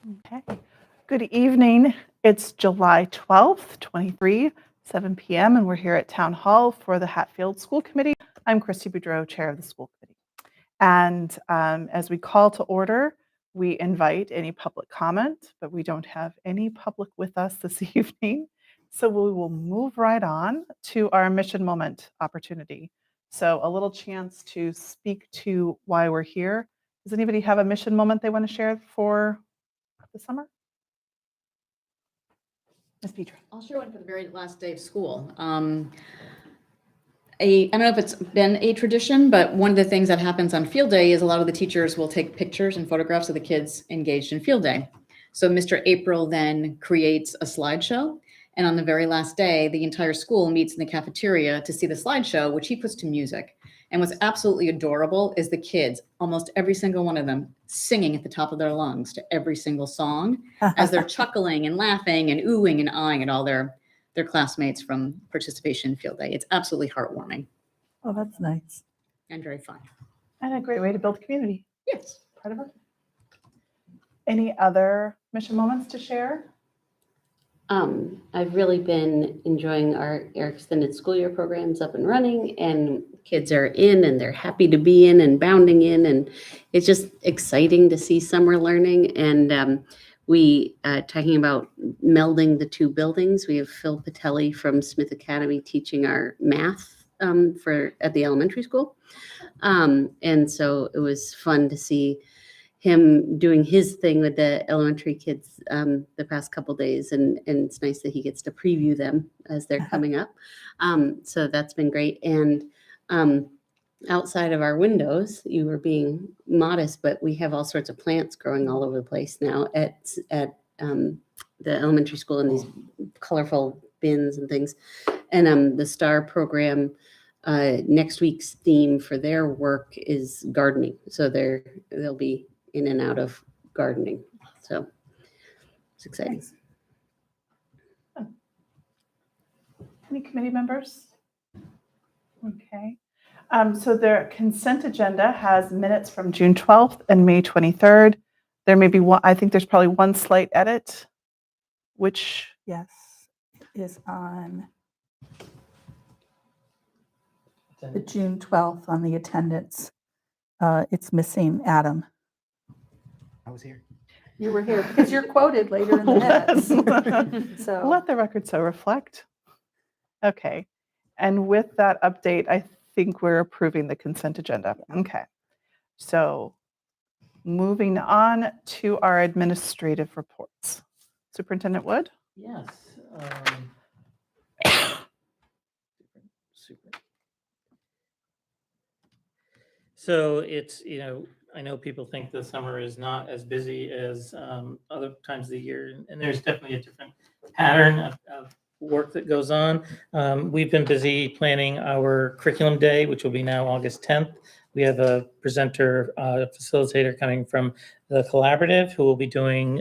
Okay. Good evening. It's July 12th, 23, 7 p.m., and we're here at Town Hall for the Hatfield School Committee. I'm Christy Boudreau, Chair of the School Committee. And as we call to order, we invite any public comment, but we don't have any public with us this evening. So we will move right on to our mission moment opportunity. So a little chance to speak to why we're here. Does anybody have a mission moment they want to share for the summer? Ms. Petra. I'll share one for the very last day of school. I don't know if it's been a tradition, but one of the things that happens on field day is a lot of the teachers will take pictures and photographs of the kids engaged in field day. So Mr. April then creates a slideshow. And on the very last day, the entire school meets in the cafeteria to see the slideshow, which he puts to music. And what's absolutely adorable is the kids, almost every single one of them, singing at the top of their lungs to every single song as they're chuckling and laughing and oohing and ahhing at all their classmates from participation in field day. It's absolutely heartwarming. Oh, that's nice. And very fun. And a great way to build community. Yes. Part of it. Any other mission moments to share? I've really been enjoying our extended school year programs up and running, and kids are in and they're happy to be in and bounding in, and it's just exciting to see summer learning. And we talking about melding the two buildings. We have Phil Patelli from Smith Academy teaching our math at the elementary school. And so it was fun to see him doing his thing with the elementary kids the past couple days, and it's nice that he gets to preview them as they're coming up. So that's been great. And outside of our windows, you were being modest, but we have all sorts of plants growing all over the place now at the elementary school in these colorful bins and things. And the STAR program, next week's theme for their work is gardening. So they'll be in and out of gardening. So it's exciting. Nice. Any committee members? Okay. So their consent agenda has minutes from June 12th and May 23rd. There may be one, I think there's probably one slight edit, which Yes, it is on the June 12th on the attendance. It's missing Adam. I was here. You were here because you're quoted later in the minutes. So let the record so reflect. Okay. And with that update, I think we're approving the consent agenda. Okay. So moving on to our administrative reports. Superintendent Wood? Yes. Super. So it's, I know people think the summer is not as busy as other times of the year, and there's definitely a different pattern of work that goes on. We've been busy planning our curriculum day, which will be now August 10th. We have a presenter, facilitator coming from the collaborative who will be doing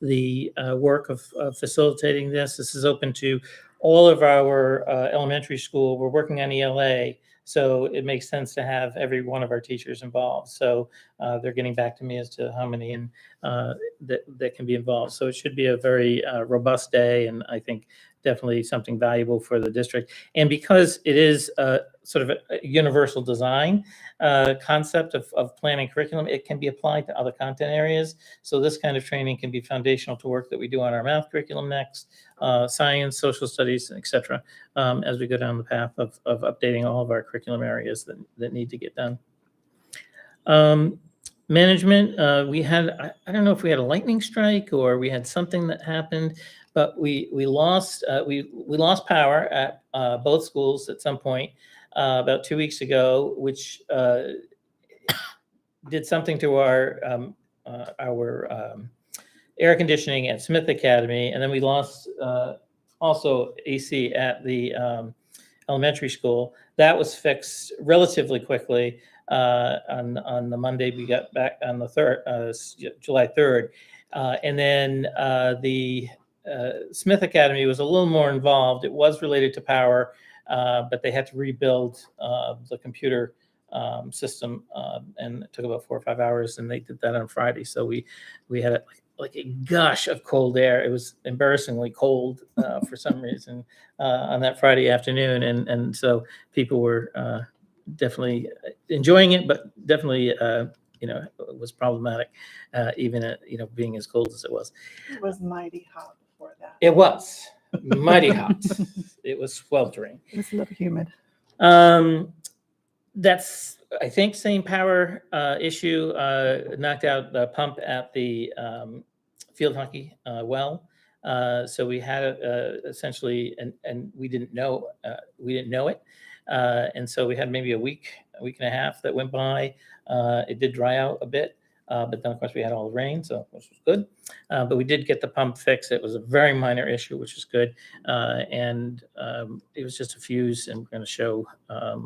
the work of facilitating this. This is open to all of our elementary school. We're working on ELA, so it makes sense to have every one of our teachers involved. So they're getting back to me as to how many that can be involved. So it should be a very robust day, and I think definitely something valuable for the district. And because it is sort of a universal design concept of planning curriculum, it can be applied to other content areas. So this kind of training can be foundational to work that we do on our math curriculum next, science, social studies, et cetera, as we go down the path of updating all of our curriculum areas that need to get done. Management, we had, I don't know if we had a lightning strike or we had something that happened, but we lost power at both schools at some point about 2 weeks ago, which did something to our air conditioning at Smith Academy, and then we lost also AC at the elementary school. That was fixed relatively quickly. On the Monday we got back on the July 3rd, and then the Smith Academy was a little more involved. It was related to power, but they had to rebuild the computer system, and it took about 4 or 5 hours, and they did that on Friday. So we had like a gush of cold air. It was embarrassingly cold for some reason on that Friday afternoon, and so people were definitely enjoying it, but definitely it was problematic, even at being as cold as it was. It was mighty hot before that. It was mighty hot. It was sweltering. It was a little humid. That's, I think, same power issue knocked out the pump at the field hockey well. So we had essentially, and we didn't know it, and so we had maybe a week and a half that went by. It did dry out a bit, but then of course we had all the rain, so which was good. But we did get the pump fixed. It was a very minor issue, which was good, and it was just a fuse. And we're going to show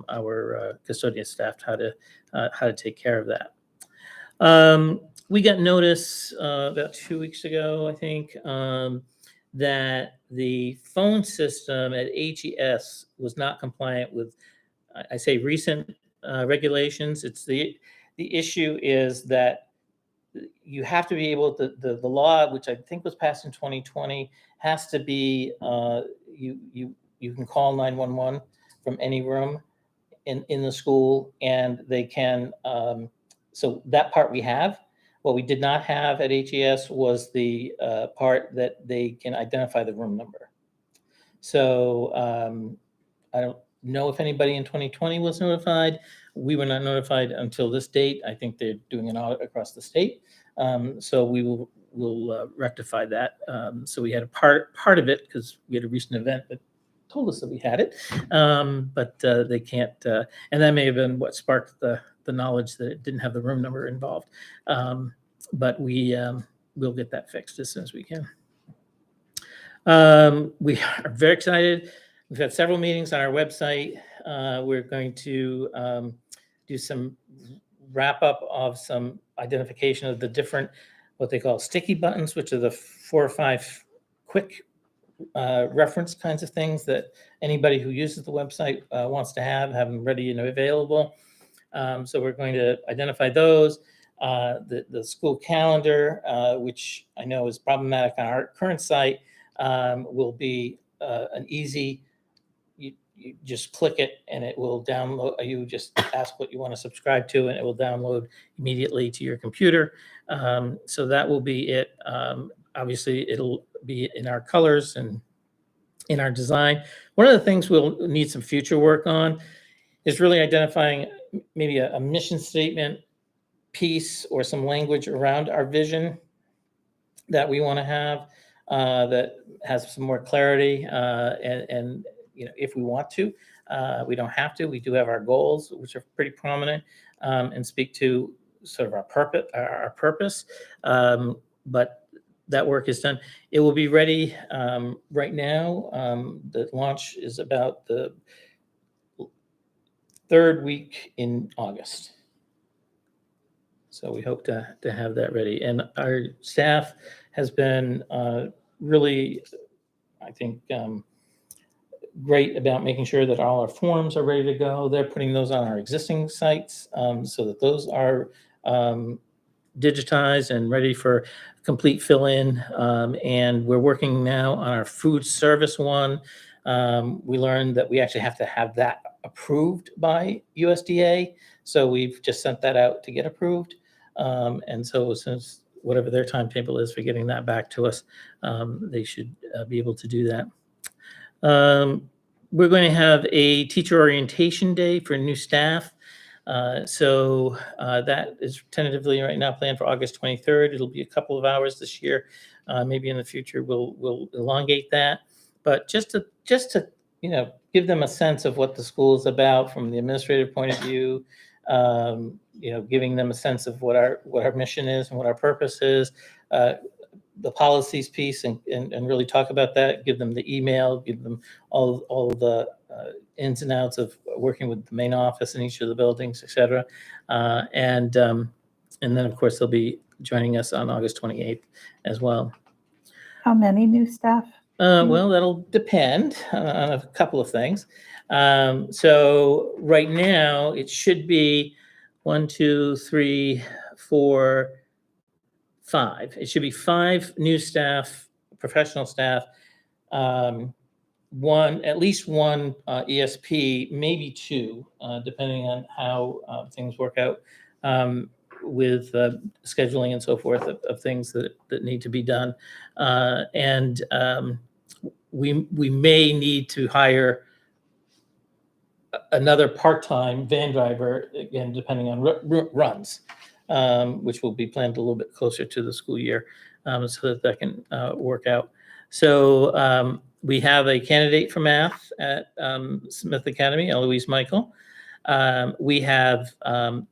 our custodian staff how to take care of that. We got notice about 2 weeks ago, I think, that the phone system at HES was not compliant with, I say, recent regulations. It's the issue is that you have to be able to, the law, which I think was passed in 2020, has to be you can call 911 from any room in the school, and they can. So that part we have. What we did not have at HES was the part that they can identify the room number. So I don't know if anybody in 2020 was notified. We were not notified until this date. I think they're doing an audit across the state. So we will rectify that. So we had a part of it because we had a recent event that told us that we had it, but they can't. And that may have been what sparked the knowledge that it didn't have the room number involved. But we'll get that fixed as soon as we can. We are very excited. We've had several meetings on our website. We're going to do some wrap up of some identification of the different, what they call sticky buttons, which are the 4 or 5 quick reference kinds of things that anybody who uses the website wants to have them ready and available. So we're going to identify those. The school calendar, which I know is problematic on our current site, will be an easy, you just click it and it will download. You just ask what you want to subscribe to and it will download immediately to your computer. So that will be it. Obviously, it'll be in our colors and in our design. One of the things we'll need some future work on is really identifying maybe a mission statement piece or some language around our vision that we want to have that has some more clarity. And if we want to, we don't have to. We do have our goals, which are pretty prominent, and speak to sort of our purpose. But that work is done. It will be ready right now. The launch is about the 3rd week in August. So we hope to have that ready. And our staff has been really, I think, great about making sure that all our forms are ready to go. They're putting those on our existing sites so that those are digitized and ready for complete fill-in. And we're working now on our food service one. We learned that we actually have to have that approved by USDA. So we've just sent that out to get approved. And so since whatever their timetable is for getting that back to us, they should be able to do that. We're going to have a teacher orientation day for new staff. So that is tentatively right now planned for August 23rd. It'll be a couple of hours this year. Maybe in the future we'll elongate that. But just to give them a sense of what the school is about from the administrative point of view, giving them a sense of what our mission is and what our purpose is, the policies piece, and really talk about that. Give them the email, give them all the ins and outs of working with the main office in each of the buildings, et cetera. And then of course they'll be joining us on August 28th as well. How many new staff? Well, that'll depend on a couple of things. So right now, it should be 1, 2, 3, 4, 5. It should be 5 new staff, professional staff, at least one ESP, maybe 2, depending on how things work out with scheduling and so forth of things that need to be done. And we may need to hire another part-time van driver, again, depending on runs, which will be planned a little bit closer to the school year, so that can work out. So we have a candidate for math at Smith Academy, Eloise Michael. We have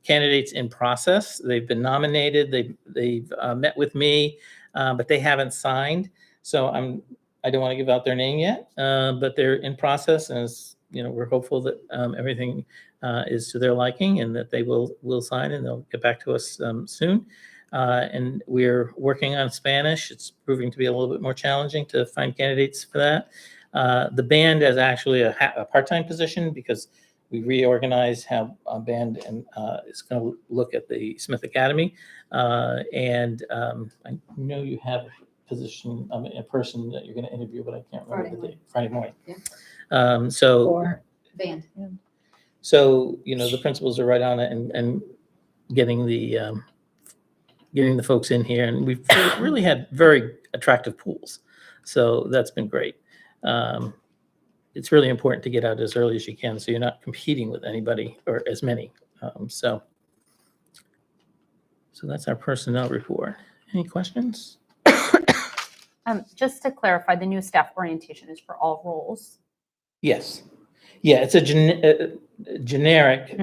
candidates in process. They've been nominated. They've met with me, but they haven't signed. So I don't want to give out their name yet, but they're in process, and we're hopeful that everything is to their liking and that they will sign and they'll get back to us soon. And we're working on Spanish. It's proving to be a little bit more challenging to find candidates for that. The band is actually a part-time position because we reorganized how a band and is going to look at the Smith Academy. And I know you have a position, a person that you're going to interview, but I can't remember the date. Friday morning. Yeah. So Or band. So, the principals are right on it and getting the folks in here. And we've really had very attractive pools. So that's been great. It's really important to get out as early as you can so you're not competing with anybody or as many. So that's our personnel report. Any questions? Just to clarify, the new staff orientation is for all roles. Yes. Yeah, it's a generic,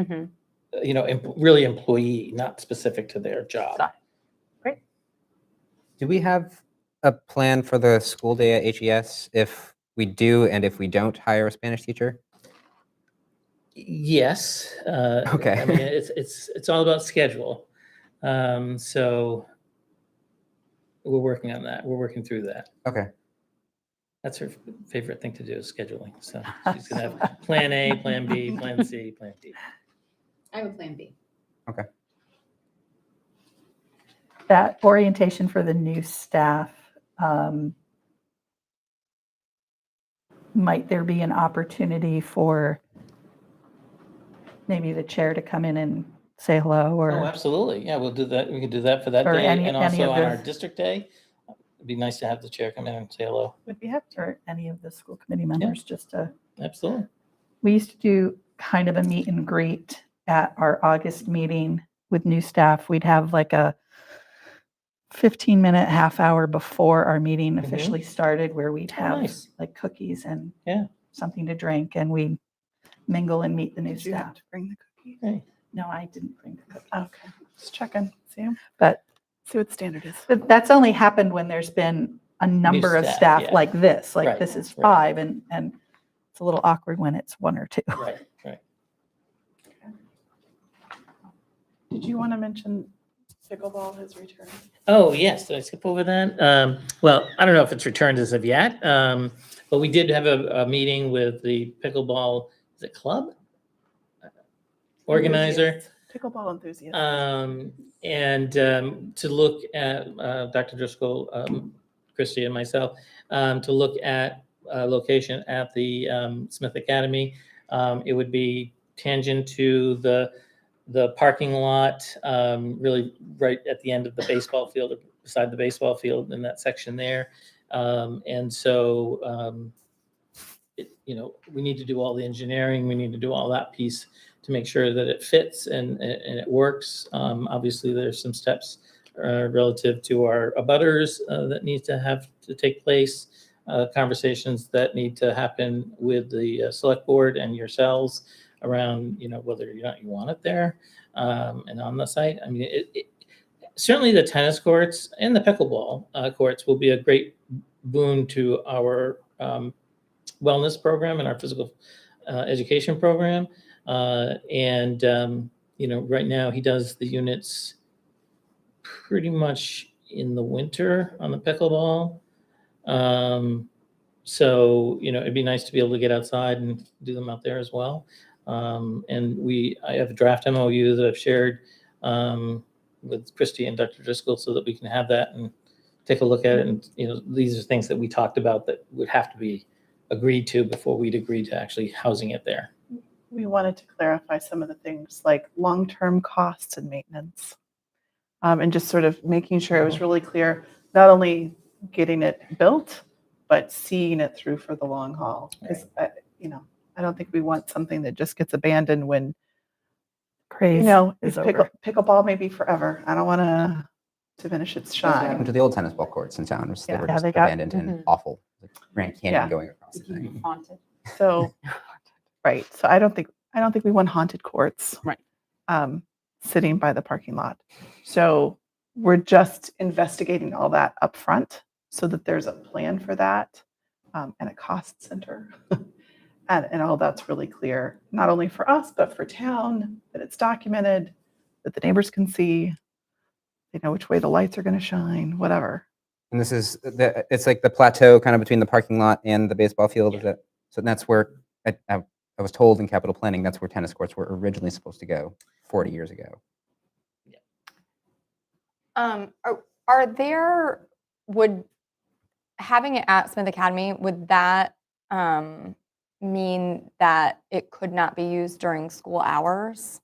really employee, not specific to their job. Got it. Great. Do we have a plan for the school day at HES if we do and if we don't hire a Spanish teacher? Yes. Okay. I mean, it's all about schedule. So we're working on that. We're working through that. Okay. That's her favorite thing to do is scheduling. So she's going to have plan A, plan B, plan C, plan D. I have a plan B. Okay. That orientation for the new staff, might there be an opportunity for maybe the chair to come in and say hello Oh, or? absolutely. Yeah, we'll do that. We can do that for that Or day. any And of also on our the- district day, it'd be nice to have the chair come in and say hello. Would be happy, or any of the school committee members, just to, Absolutely. we used to do kind of a meet and greet at our August meeting with new staff. We'd have like a 15-minute, half hour before our meeting officially started where we'd Oh, have nice. like cookies and Yeah. something to drink, and we'd mingle and meet the new Did you have staff. to bring the cookies? Great. No, I didn't bring the cookies. Okay, just checking. See, But see what the standard is. that's only happened when there's been a number of staff, staff yeah. like this, like Right, this is right. 5, and it's a little awkward when it's 1 or 2. Right, right. Did you want to mention pickleball has returned? Oh, yes. Did I skip over that? Well, I don't know if it's returned as of yet, but we did have a meeting with the pickleball, is it club? Organizer. Pickleball enthusiast. And to look at Dr. Driscoll, Christy, and myself, to look at location at the Smith Academy. It would be tangent to the parking lot, really right at the end of the baseball field, or beside the baseball field in that section there. And so, we need to do all the engineering. We need to do all that piece to make sure that it fits and it works. Obviously, there's some steps relative to our abutters that need to take place, conversations that need to happen with the select board and yourselves around, whether or not you want it there and on the site. I mean, certainly the tennis courts and the pickleball courts will be a great boon to our wellness program and our physical education program. Right now he does the units pretty much in the winter on the pickleball. So, it'd be nice to be able to get outside and do them out there as well. And I have a draft MOU that I've shared with Christy and Dr. Driscoll so that we can have that and take a look at it. And, these are things that we talked about that would have to be agreed to before we'd agree to actually housing it there. We wanted to clarify some of the things like long-term costs and maintenance. And just sort of making sure it was really clear, not only getting it built, but seeing it through for the long haul. Because, I don't think we want something that just gets abandoned when, Craze it's is over. pickleball may be forever. I don't want to diminish its That's what happened shine. to the old tennis ball courts in town, which they Yeah. were Yeah, just they got- abandoned and awful. Like Grand Canyon Yeah. going across the thing. Haunted. So, right. So I don't think we want haunted courts. Right. Sitting by the parking lot. So we're just investigating all that up front so that there's a plan for that and a cost center. And all that's really clear, not only for us, but for town, that it's documented, that the neighbors can see, which way the lights are going to shine, whatever. And this is it's like the plateau kind of between the parking lot and the baseball field. Is that so? That's where I was told in capital planning that's where tennis courts were originally supposed to go 40 years ago. Would having it at Smith Academy, would that mean that it could not be used during school hours?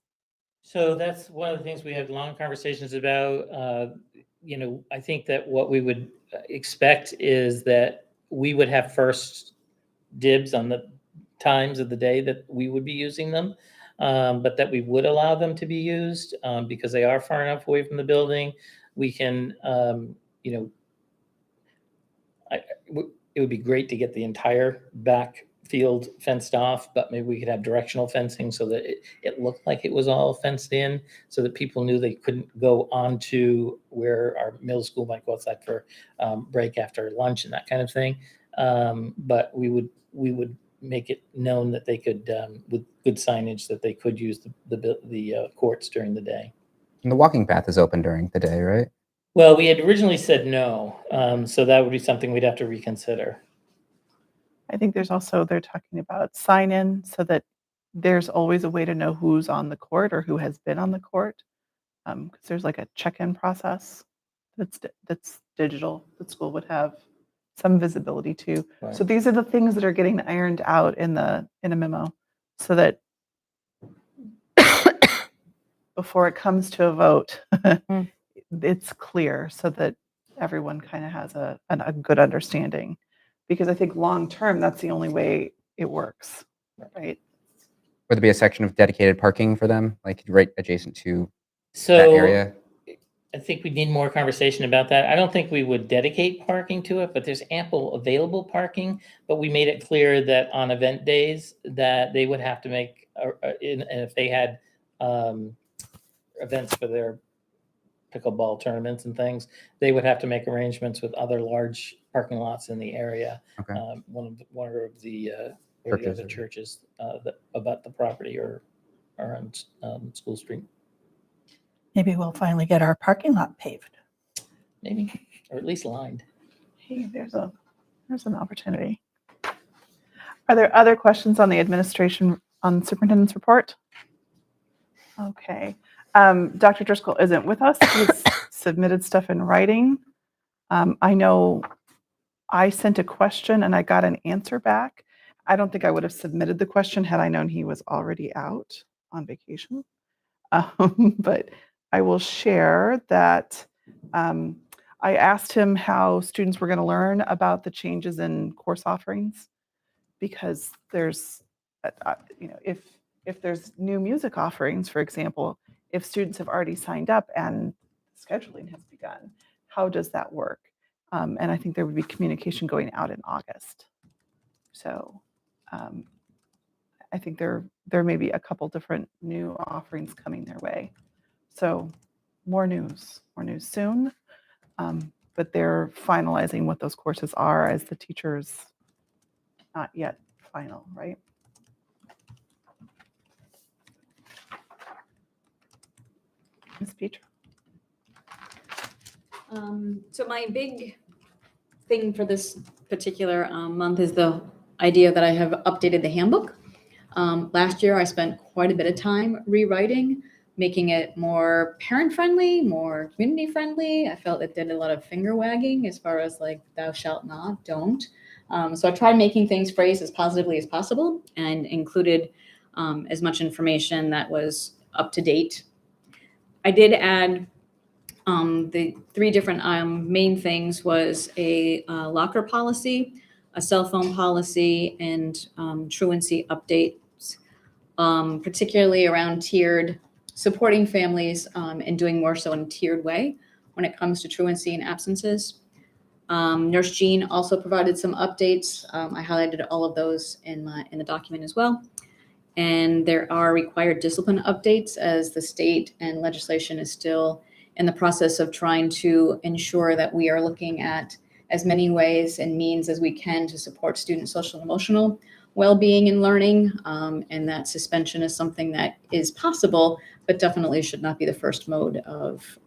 So that's one of the things we had long conversations about. I think that what we would expect is that we would have first dibs on the times of the day that we would be using them, but that we would allow them to be used because they are far enough away from the building. We can, it would be great to get the entire back field fenced off, but maybe we could have directional fencing so that it looked like it was all fenced in so that people knew they couldn't go onto where our middle school might go outside for break after lunch and that kind of thing. But we would make it known that they could, with good signage, that they could use the courts during the day. And the walking path is open during the day, right? Well, we had originally said no, so that would be something we'd have to reconsider. I think they're talking about sign-in so that there's always a way to know who's on the court or who has been on the court. Because there's like a check-in process that's digital that school would have some visibility to. Right. So these are the things that are getting ironed out in a memo so that before it comes to a vote, it's clear so that everyone kind of has a good understanding. Because I think long-term, that's the only way it works, right? Would there be a section of dedicated parking for them, like right adjacent to that So area? I think we need more conversation about that. I don't think we would dedicate parking to it, but there's ample available parking. But we made it clear that on event days that they would have to make, and if they had events for their pickleball tournaments and things, they would have to make arrangements with other large parking lots in the area. Okay. One of the Churches or- churches that about the property or on School Street, Maybe we'll finally get our parking lot paved. maybe, or at least lined. Hey, there's an opportunity. Are there other questions on the superintendent's report? Okay. Dr. Driscoll isn't with us. He's submitted stuff in writing. I know I sent a question and I got an answer back. I don't think I would have submitted the question had I known he was already out on vacation. But I will share that I asked him how students were going to learn about the changes in course offerings because there's, if there's new music offerings, for example, if students have already signed up and scheduling has begun, how does that work? And I think there would be communication going out in August. So I think there may be a couple different new offerings coming their way. So more news soon. But they're finalizing what those courses are as the teachers not yet final, right? Ms. Petra? So my big thing for this particular month is the idea that I have updated the handbook. Last year, I spent quite a bit of time rewriting, making it more parent-friendly, more community-friendly. I felt it did a lot of finger wagging as far as like, thou shalt not, don't. So I tried making things phrased as positively as possible and included as much information that was up to date. I did add the three different main things was a locker policy, a cell phone policy, and truancy updates, particularly around tiered, supporting families and doing more so in a tiered way when it comes to truancy and absences. Nurse Jean also provided some updates. I highlighted all of those in the document as well. And there are required discipline updates as the state and legislation is still in the process of trying to ensure that we are looking at as many ways and means as we can to support student social and emotional well-being and learning, and that suspension is something that is possible, but definitely should not be the first mode of,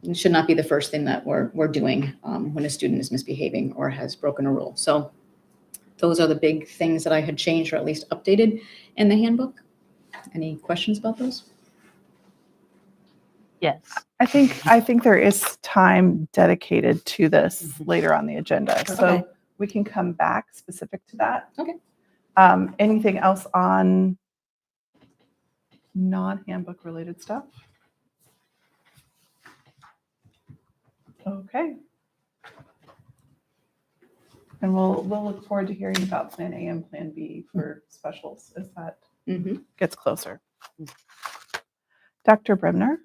it should not be the first thing that we're doing when a student is misbehaving or has broken a rule. So those are the big things that I had changed or at least updated in the handbook. Any questions about those? Yes. I think there is time dedicated to this later on the agenda. Okay. So we can come back specific to that. Okay. Anything else on non-handbook related stuff? Okay. And we'll look forward to hearing about Plan A and Plan B for specials as that gets closer. Dr. Bremner?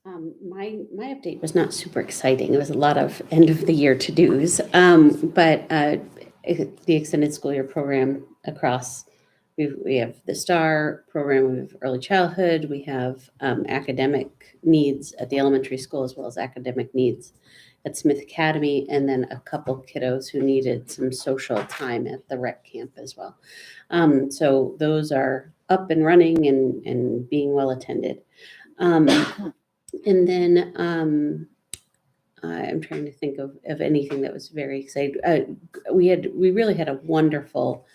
My update was not super exciting. It was a lot of end of the year to-dos, but the extended school year program across, we have the STAR program, we have early childhood, we have academic needs at the elementary school as well as academic needs at Smith Academy, and then a couple kiddos who needed some social time at the rec camp as well. So those are up and running and being well attended. And then I'm trying to think of anything that was very exciting. We really had a wonderful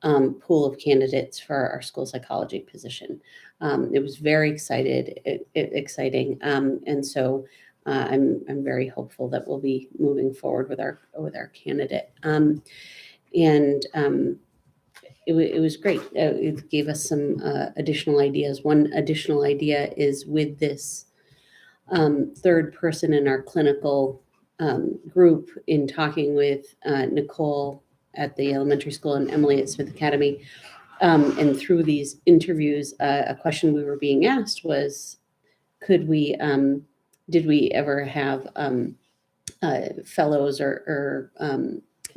pool of candidates for our school psychology position. It was very exciting, and so I'm very hopeful that we'll be moving forward with our candidate. It was great. It gave us some additional ideas. One additional idea is with this third person in our clinical group, in talking with Nicole at the elementary school and Emily at Smith Academy. And through these interviews, a question we were being asked was, did we ever have fellows or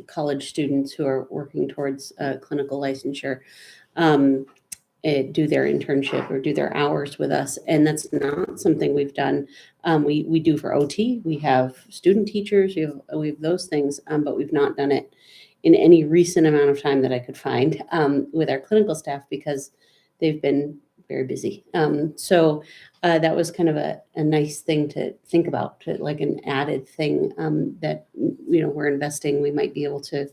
college students who are working towards clinical licensure do their internship or do their hours with us? And that's not something we've done. We do for OT. We have student teachers. We have those things, but we've not done it in any recent amount of time that I could find with our clinical staff because they've been very busy. So that was kind of a nice thing to think about, like an added thing that we're investing. We might be able to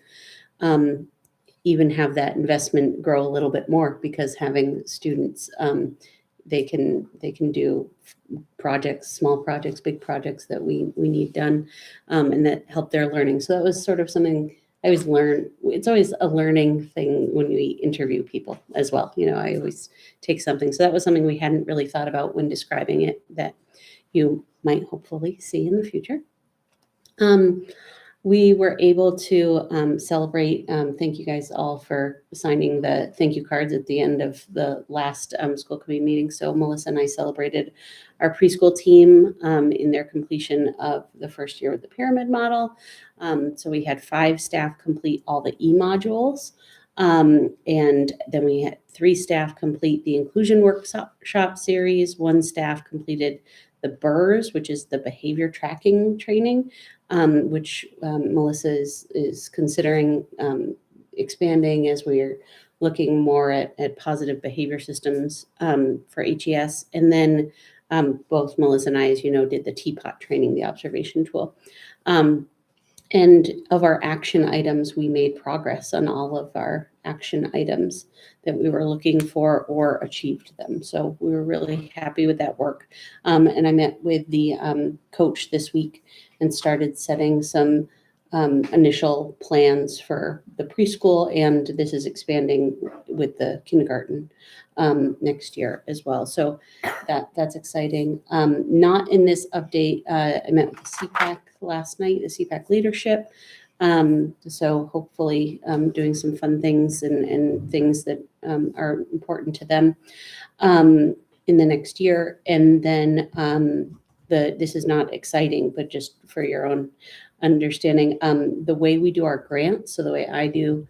even have that investment grow a little bit more, because having students, they can do projects, small projects, big projects that we need done, and that help their learning. So that was sort of something I always learn. It's always a learning thing when we interview people as well. I always take something. So that was something we hadn't really thought about when describing it, that you might hopefully see in the future. We were able to celebrate. Thank you guys all for signing the thank you cards at the end of the last school committee meeting. So Melissa and I celebrated our preschool team in their completion of the first year with the pyramid model. So we had 5 staff complete all the e-modules. And then we had 3 staff complete the inclusion workshop series. 1 staff completed the BERS, which is the behavior tracking training, which Melissa is considering expanding as we're looking more at positive behavior systems for HES. And then both Melissa and I, as you know, did the teapot training, the observation tool. And of our action items, we made progress on all of our action items that we were looking for or achieved them. So we were really happy with that work. And I met with the coach this week and started setting some initial plans for the preschool, and this is expanding with the kindergarten next year as well. So that's exciting. Not in this update, I met with the CPAC last night, the CPAC leadership. So hopefully doing some fun things and things that are important to them in the next year. And then this is not exciting, but just for your own understanding, the way we do our grants, so the way I do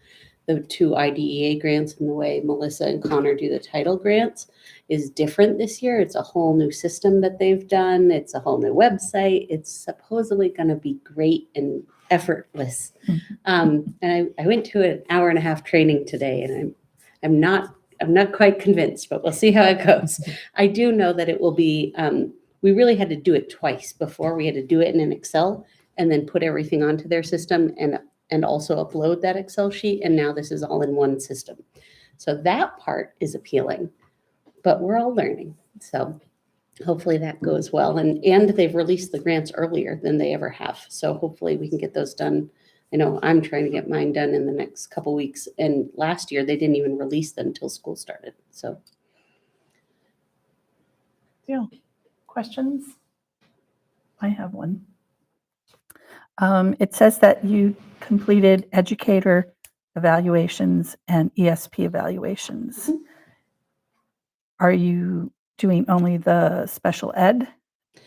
the 2 IDEA grants and the way Melissa and Connor do the title grants is different this year. It's a whole new system that they've done. It's a whole new website. It's supposedly going to be great and effortless. And I went to an hour-and-a-half training today, and I'm not quite convinced, but we'll see how it goes. I do know that it will be. We really had to do it twice before. We had to do it in an Excel and then put everything onto their system and also upload that Excel sheet. And now this is all in one system. So that part is appealing, but we're all learning. So hopefully that goes well. And they've released the grants earlier than they ever have. So hopefully we can get those done. I know I'm trying to get mine done in the next couple weeks. And last year they didn't even release them until school started. So. Deal. Questions? I have one. It says that you completed educator evaluations and ESP evaluations. Mhm. Are you doing only the special ed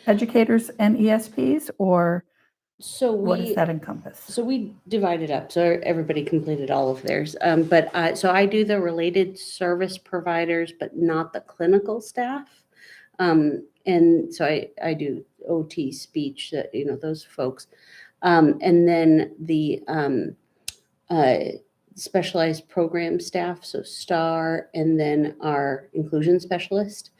educators and ESPs, or So what does that encompass? So we divided up, so everybody completed all of theirs. So I do the related service providers, but not the clinical staff. And so I do OT, speech, those folks. And then the specialized program staff, so STAR, and then our inclusion specialist.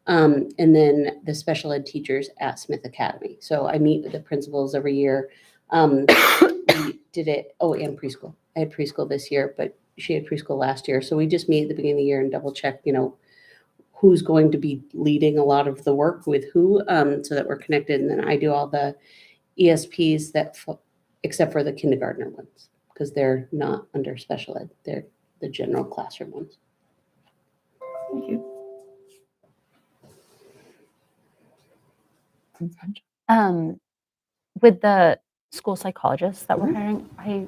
And then the special ed teachers at Smith Academy. So I meet with the principals every year. We did it, and preschool. I had preschool this year, but she had preschool last year. So we just meet at the beginning of the year and double check, who's going to be leading a lot of the work with who, so that we're connected. And then I do all the ESPs except for the kindergartner ones, because they're not under special ed. They're the general classroom ones. Thank you. With the school psychologists that we're Mhm. hiring, I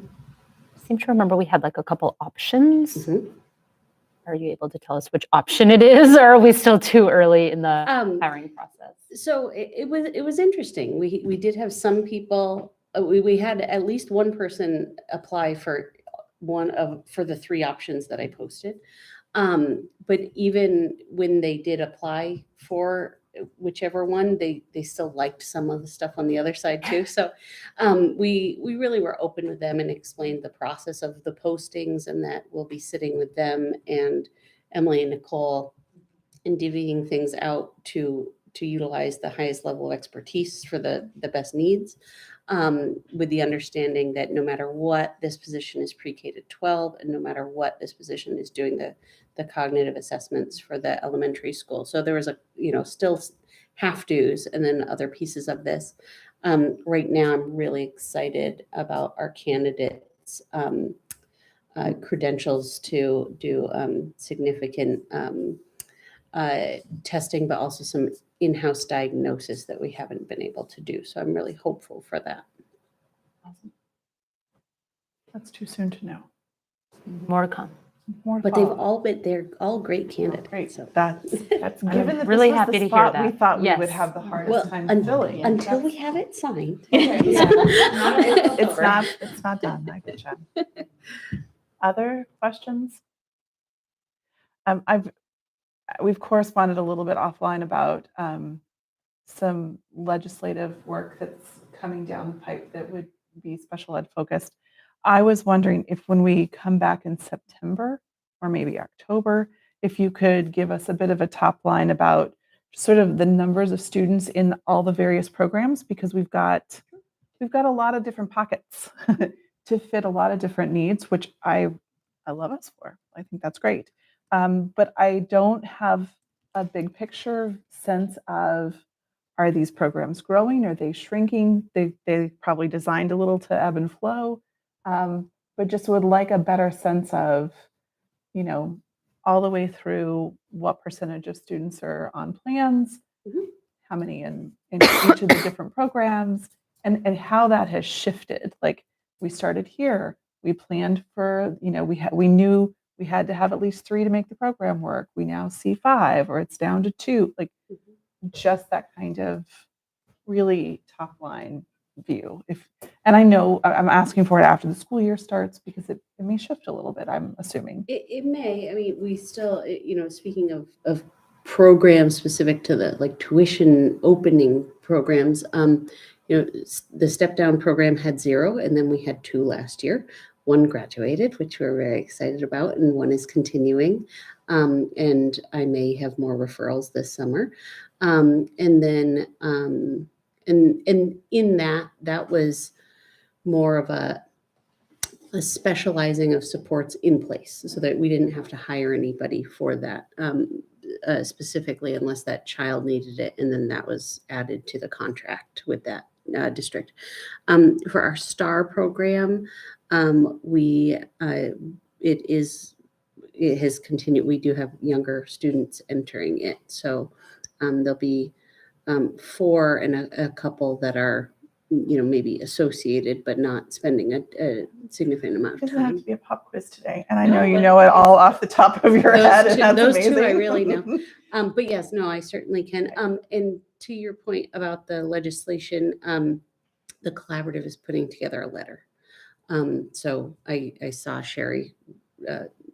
seem to remember we had like a couple options. Mhm. Are you able to tell us which option it is, or are we still too early in the hiring process? So it was interesting. We did have some people. We had at least one person apply for for the 3 options that I posted. But even when they did apply for whichever one, they still liked some of the stuff on the other side too. So we really were open with them and explained the process of the postings, and that we'll be sitting with them and Emily and Nicole and divvying things out to utilize the highest level of expertise for the best needs, with the understanding that no matter what, this position is pre-K to 12, and no matter what, this position is doing the cognitive assessments for the elementary school. So there was still have tos and then other pieces of this. Right now, I'm really excited about our candidates' credentials to do significant testing, but also some in-house diagnosis that we haven't been able to do. So I'm really hopeful for that. That's too soon to know. More to come. More to But follow. they're all great candidates. Great. So. That's I'm given that really this was happy the to hear spot we that. thought we would Yes. have the hardest Well, time filling. and until we that's- have it signed. It's not done. I get you. Other questions? We've corresponded a little bit offline about some legislative work that's coming down the pipe that would be special ed focused. I was wondering if when we come back in September or maybe October, if you could give us a bit of a top line about sort of the numbers of students in all the various programs, because we've got a lot of different pockets to fit a lot of different needs, which I love us for. I think that's great. But I don't have a big picture sense of, are these programs growing? Are they shrinking? They probably designed a little to ebb and flow, but just would like a better sense of, all the way through what percentage of students are on plans, how many in each of the different programs, and how that has shifted. Like, we started here, we planned for, we knew we had to have at least 3 to make the program work. We now see 5, or it's down to 2. Like, just that kind of really top line view. And I know I'm asking for it after the school year starts, because it may shift a little bit, I'm assuming. It may. I mean, we still, speaking of programs specific to the like tuition opening programs, the step down program had 0, and then we had 2 last year. 1 graduated, which we're very excited about, and 1 is continuing. And I may have more referrals this summer. And then, and in that was more of a specializing of supports in place, so that we didn't have to hire anybody for that specifically, unless that child needed it, and then that was added to the contract with that district. For our STAR program, it has continued. We do have younger students entering it, so there'll be 4 and a couple that are maybe associated but not spending a significant amount It of doesn't have time. to be a pop quiz today, and I know No, you but- know it all off the top of your head, and that's those amazing. 2 I really know. But yes, no, I certainly can. And to your point about the legislation, the collaborative is putting together a letter. So I saw Sherry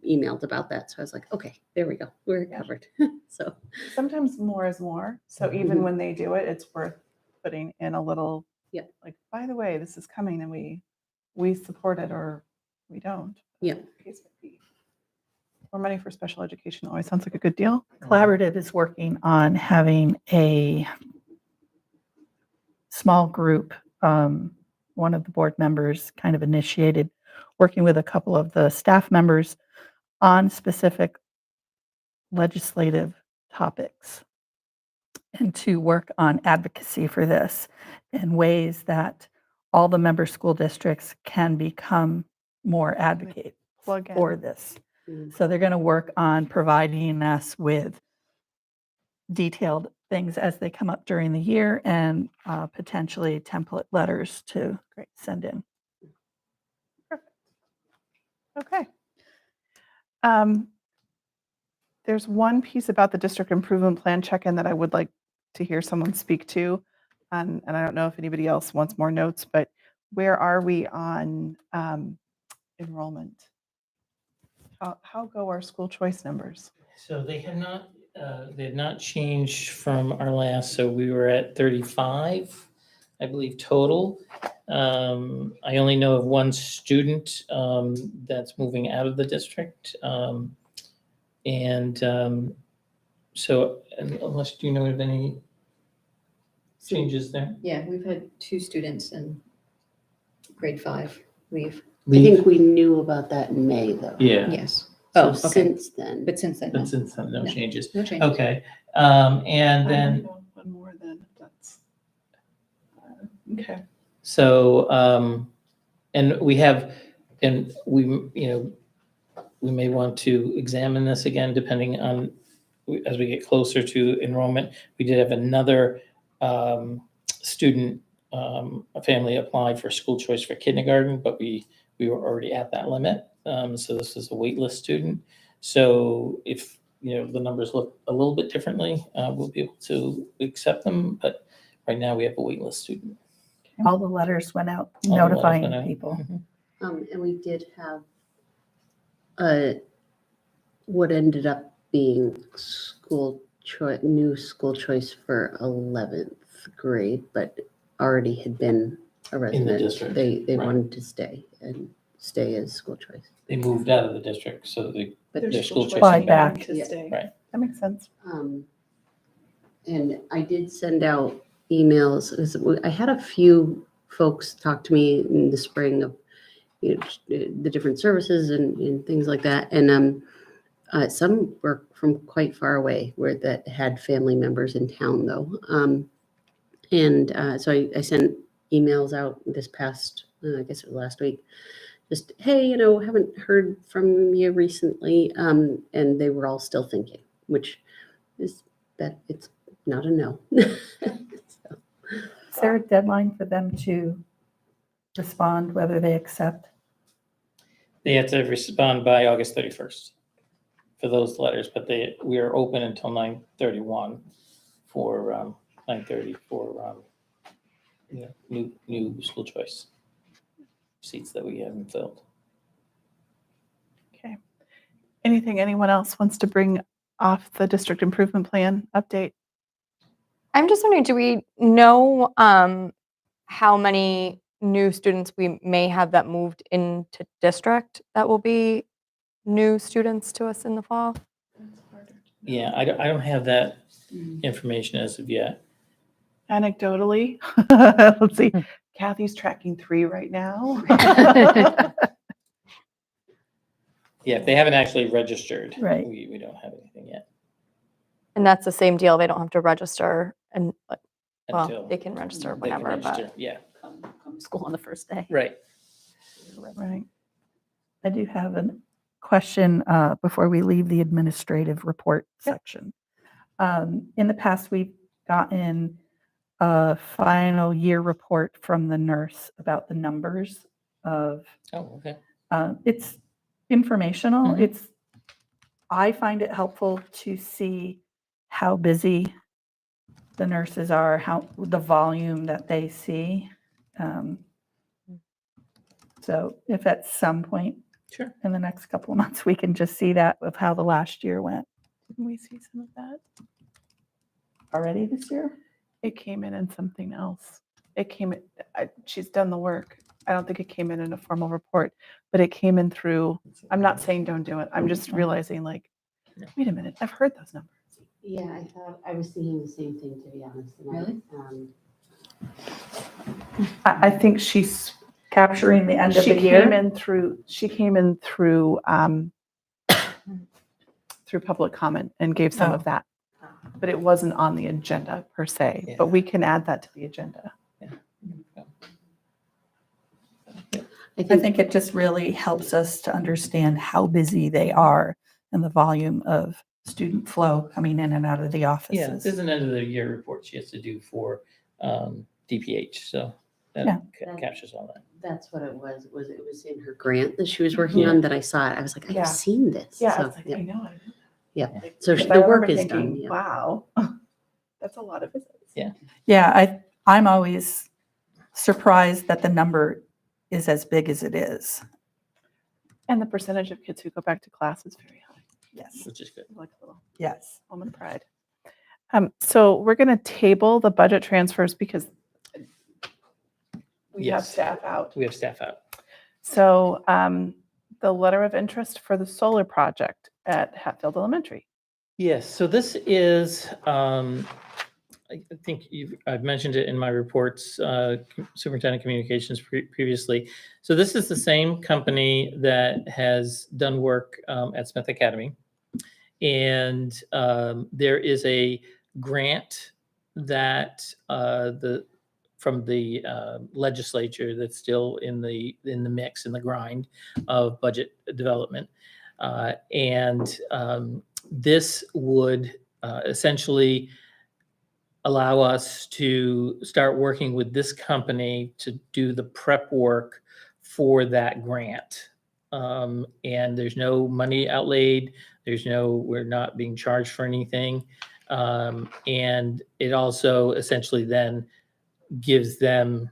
emailed about that, so I was like, okay, there we go, we're covered. So Sometimes more is more. So even Mhm. when they do it, it's worth putting in a little, Yep. like, by the way, this is coming, and we support it, or we don't. Yep. The case may be. More money for special education always sounds like a good deal. Collaborative is working on having a small group. One of the board members kind of initiated working with a couple of the staff members on specific legislative topics, and to work on advocacy for this in ways that all the member school districts can become more advocate Plug in. for this. Mhm. So they're going to work on providing us with detailed things as they come up during the year, and potentially template letters to send in. Okay. There's one piece about the district improvement plan check-in that I would like to hear someone speak to. And I don't know if anybody else wants more notes, but where are we on enrollment? How go our school choice numbers? So they had not changed from our last, so we were at 35, I believe, total. I only know of 1 student that's moving out of the district. So unless, do you know of any changes there? Yeah, we've had 2 students in grade 5 leave. I think we knew about that in May, though. Yeah, Yes. So Oh, okay. since then, But since then, no. but since then, no No. changes. No change. Okay, and then, One more then, that's, okay. so, and we have, and we, we may want to examine this again, depending on, as we get closer to enrollment. We did have another student, a family applied for school choice for kindergarten, but we were already at that limit. So this is a waitlist student. So if, the numbers look a little bit differently, we'll be able to accept them. But right now we have a waitlist student. All the letters went out All the letters notifying went out. people. Mhm. and we did have what ended up being new school choice for 11th grade, but already had been a resident. district, They right. wanted to stay as school choice. They moved out of the district, so But their school choice Applied came back. back. To Yeah. stay. Right. That makes sense. And I did send out emails. I had a few folks talk to me in the spring of the different services and things like that. And some were from quite far away where that had family members in town though. So I sent emails out this past, I guess it was last week, just, hey, haven't heard from you recently. And they were all still thinking, which is that it's not a no. So, Is there a deadline for them to respond, whether they accept? They have to respond by August 31st for those letters, but we are open until 9/31 for 9:30 for new school choice seats that we haven't filled. Okay. Anything anyone else wants to bring off the district improvement plan update? I'm just wondering, do we know how many new students we may have that moved into district that will be new students to us in the fall? Yeah, I don't have that information as of yet. Anecdotally, let's see. Kathy's tracking 3 right now. Yeah, if they haven't actually registered, Right. we don't have anything yet And that's the same deal. They don't have to register, and well, until they can register they can whenever. register. But Yeah, Come to school on the first day. right. Right. I do have a question before we leave the administrative report section. In the past, we've gotten a final year report from the nurse about the numbers of, Oh, okay. it's informational. Mhm. I find it helpful to see how busy the nurses are, the volume that they see. So if at some point Sure. in the next couple of months, we can just see that of how the last year went. Didn't we see some of that? Already this year? It came in something else. It came in, she's done the work. I don't think it came in a formal report, but it came in through, I'm not saying don't do it. I'm just realizing like, wait a minute, I've heard those numbers. yeah, I thought I was thinking the same thing, to be honest. And I think she's Capturing the end of she the year? came in through through public comment and gave some of that, but it wasn't on the agenda per se. Yeah. But we can add that to the agenda. I think it just really helps us to understand how busy they are and the volume of student flow coming in and out of the Yeah, offices. there's an end of the year report she has to do for DPH, so that Yeah. captures all that. that's what it was. It was in her grant that she was working on that I saw it. I was like, Yeah. I've seen this. Yeah, So, it's like, yeah. I know. I know. Yeah. Like, So because the I work remember is done, thinking, yeah. wow, that's a lot of visits. Yeah. Yeah, I'm always surprised that the number is as big as it is. And the percentage of kids who go back to class is very high. Yes, Which is good. Like a little yes. moment of pride. So we're going to table the budget transfers because we have Yes. staff out. We have staff out. So the letter of interest for the solar project at Hatfield Elementary. Yes, so this is, I think I've mentioned it in my reports, Superintendent Communications previously. So this is the same company that has done work at Smith Academy. And there is a grant that from the legislature that's still in the mix, in the grind of budget development. This would essentially allow us to start working with this company to do the prep work for that grant. And there's no money outlaid. We're not being charged for anything. And it also essentially then gives them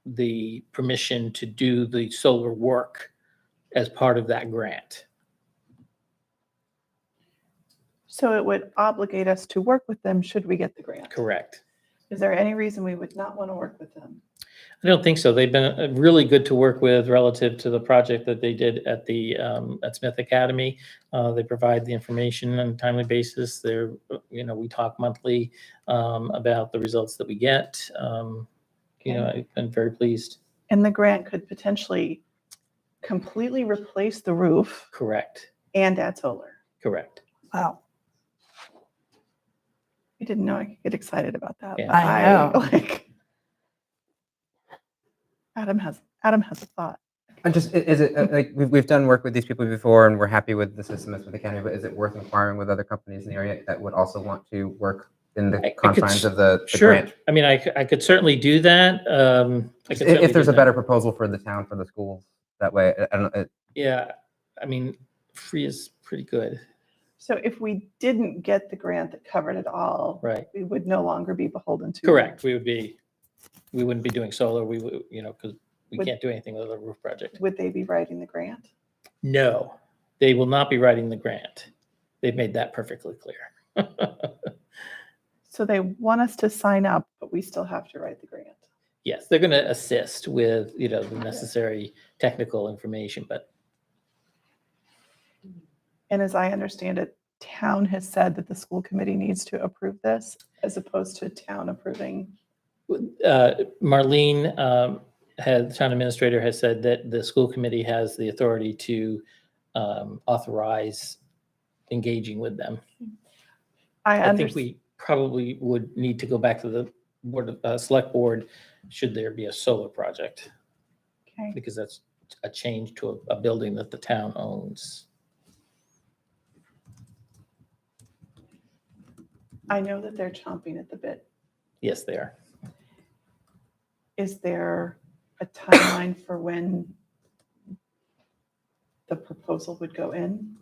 the permission to do the solar work as part of that grant. So it would obligate us to work with them should we get the grant. Correct. Is there any reason we would not want to work with them? I don't think so. They've been really good to work with relative to the project that they did at the at Smith Academy. They provide the information on a timely basis. They're, we talk monthly about the results that we get. I've been very pleased. And the grant could potentially completely replace the roof Correct. and add solar. Correct. Wow. I didn't know I could get excited about that. Yeah. but I know. Adam has a thought. And just, is it, like, we've done work with these people before and we're happy with the system that's with the county, but is it worth inquiring with other companies in the area that would also want to work in the I could confines of the Sure. grant? I mean, I could certainly do that. If there's a better proposal for the town, for the schools, that way, I don't know. Yeah. I mean, free is pretty good. So if we didn't get the grant that covered it all, Right. we would no longer be beholden to. Correct. We wouldn't be doing solar. We would, because we Would- can't do anything with a roof project. Would they be writing the grant? No, they will not be writing the grant. They've made that perfectly clear. So they want us to sign up, but we still have to write the grant. Yes, they're going to assist with, the necessary technical information, but And as I understand it, town has said that the school committee needs to approve this as opposed to town approving. Marlene, the town administrator, has said that the school committee has the authority to authorize engaging with them. I I think understand. we probably would need to go back to the select board should there be a solar project, Okay. because that's a change to a building that the town owns. I know that they're chomping at the bit. Yes, they are. Is there a timeline for when the proposal would go in?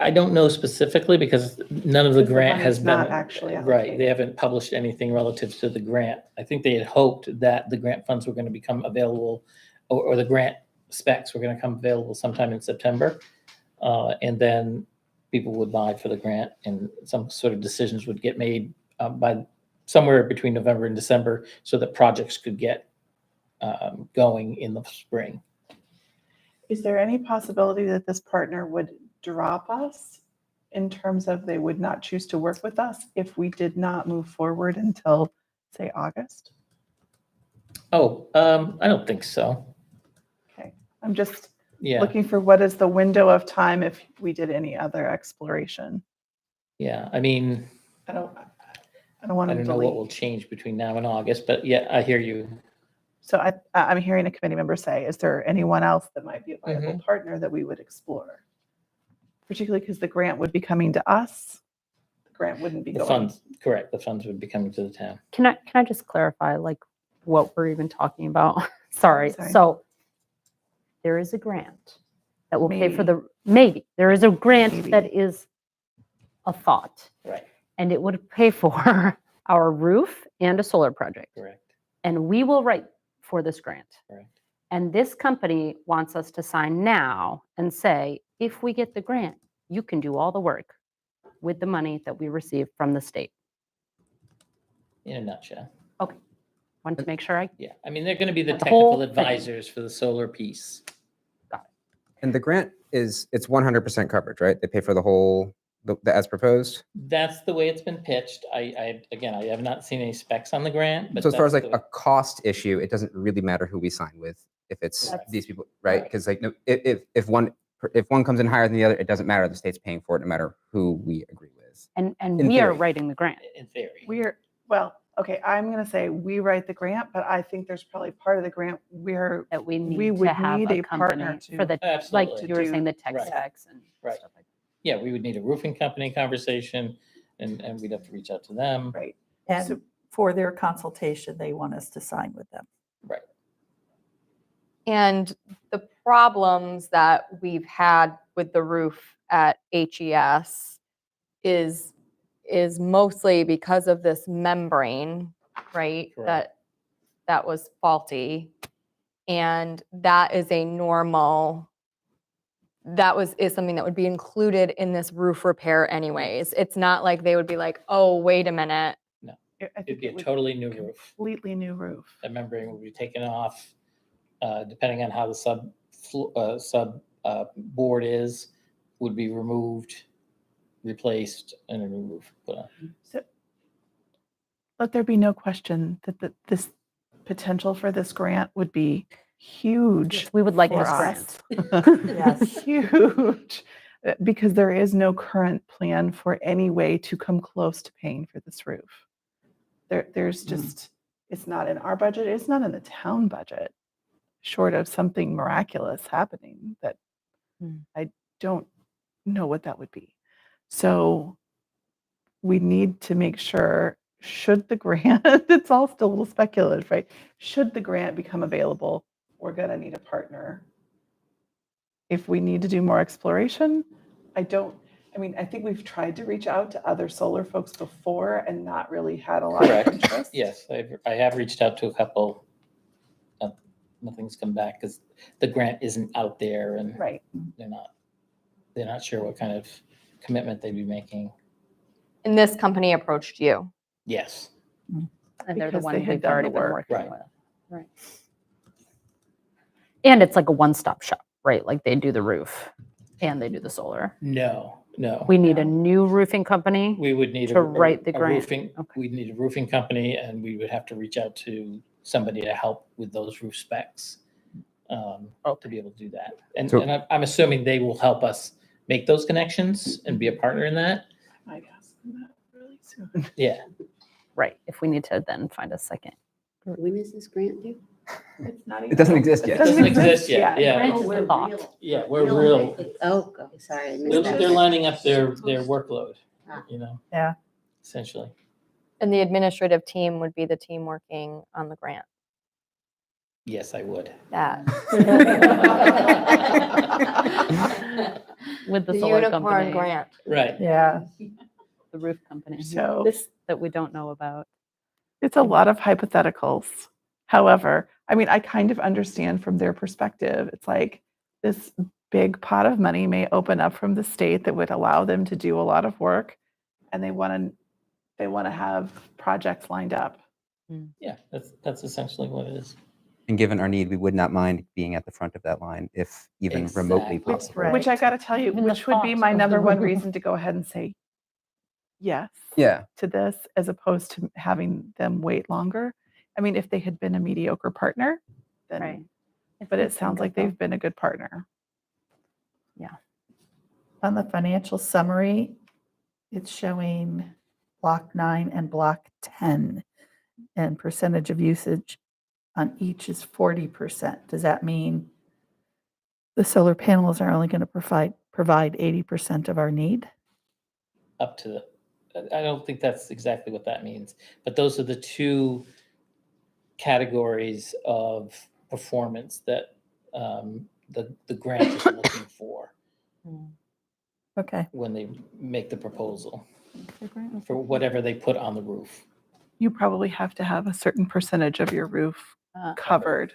I don't know specifically because none of the Because the grant has money's been. not actually Right, allocated. they haven't published anything relative to the grant. I think they had hoped that the grant funds were going to become available, or the grant specs were going to come available sometime in September. And then people would buy for the grant and some sort of decisions would get made by somewhere between November and December so that projects could get going in the spring. Is there any possibility that this partner would drop us in terms of they would not choose to work with us if we did not move forward until, say, August? Oh, I don't think so. Okay, I'm just Yeah, looking for what is the window of time if we did any other exploration. yeah. I mean, I don't want I to don't know what will delete. change between now and August, but yeah, I hear you. So I'm hearing a committee member say, is there anyone else that might be a viable Mm-hmm. partner that we would explore? Particularly because the grant would be coming to us. The grant wouldn't be The going. funds, correct, the funds would be coming to the town. Can I just clarify like what we're even talking about? Sorry. Sorry. So there is a grant that will pay for Maybe. maybe there is a grant Maybe. that is a thought, Right, and it would pay for our roof and a solar project. correct, And we will write for this grant. correct. And this company wants us to sign now and say, if we get the grant, you can do all the work with the money that we receive from the state. In a nutshell. Want to make sure Yeah, I mean, they're going to be the The whole technical thing. advisors for the solar piece. And the grant it's 100% coverage, right? They pay for the whole, the as proposed. That's the way it's been pitched. Again, I have not seen any specs on the grant, but So as far as that's like the- a cost issue, it doesn't really matter who we sign with if it's Correct. these people, right? Right. Because like no, if one comes in higher than the other, it doesn't matter. The state's paying for it no matter who we agree with. and In we are theory. writing the grant. in theory. Okay, I'm going to say we write the grant, but I think there's probably part of the grant where That we need we to would have need a a partner company to- for the, like Absolutely. you were do- saying, the tech Right. specs and Right. stuff like that. Yeah, we would need a roofing company conversation and we'd have to reach out to them. right. And So- for their consultation, they want us to sign with them. Right. And the problems that we've had with the roof at HES is mostly because of this membrane, right? Correct. That was faulty. And that is is something that would be included in this roof repair anyways. It's not like they would be like, oh, wait a minute. No. I It'd think be it a would totally new roof. completely new roof. That membrane would be taken off, depending on how the board is, would be removed, replaced, and a new roof put on. So let there be no question that this potential for this grant would be huge. We would like for this us. grant. Yes. Huge. Because there is no current plan for any way to come close to paying for this roof. There's just, it's not in our budget, it's not in the town budget, short of something miraculous happening that Mm. I don't know what that would be. So we need to make sure, should the grant, it's all still a little speculative, right? Should the grant become available, we're going to need a partner. If we need to do more exploration, I think we've tried to reach out to other solar folks before and not really had a lot of Correct. interest. Yes, I have reached out to a couple. Nothing's come back because the grant isn't out there and Right. they're not sure what kind of commitment they'd be making. And this company approached you. Yes. And they're the Because one they had we've done already the been work. working Right. with. Right. And it's like a one-stop shop, right? Like they do the roof and they do the solar. No. We need a new roofing company. We would need to write the a grant. roofing, Okay. we'd need a roofing company and we would have to reach out to somebody to help with those roof specs to be able to do that. And, So- and I'm assuming they will help us make those connections and be a partner in that. I might ask them that really soon. Yeah. Right. If we need to then find a second. When is this grant due? It's not It doesn't exist yet. It doesn't exist yet. Yeah. Grant Oh, is we're the thought. real. Yeah, we're real. Oh, sorry. I missed They're, that. they're lining up their workload, Ah. Yeah. essentially. And the administrative team would be the team working on the grant. Yes, I would. That. With the The solar unicorn company, grant. Right. Yeah. the roof company So that we don't know about. it's a lot of hypotheticals. However, I kind of understand from their perspective. It's like this big pot of money may open up from the state that would allow them to do a lot of work, and they want to have projects lined up. Yeah, that's essentially what it is. And given our need, we would not mind being at the front of that line if even remotely Exactly. possible. Right. Which I got to tell you, Even the which would be thought my of number the one roof. reason to go ahead and say yes Yeah. to this, as opposed to having them wait longer. If they had been a mediocre partner, then, Right. but it sounds like they've been a good partner. On the financial summary, it's showing block 9 and block 10, and percentage of usage on each is 40%. Does that mean the solar panels are only going to provide 80% of our need? Up to the, I don't think that's exactly what that means, but those are the two categories of performance that the grant is looking for Okay. when they make the proposal for whatever they put on the roof. You probably have to have a certain percentage of your roof Uh, covered.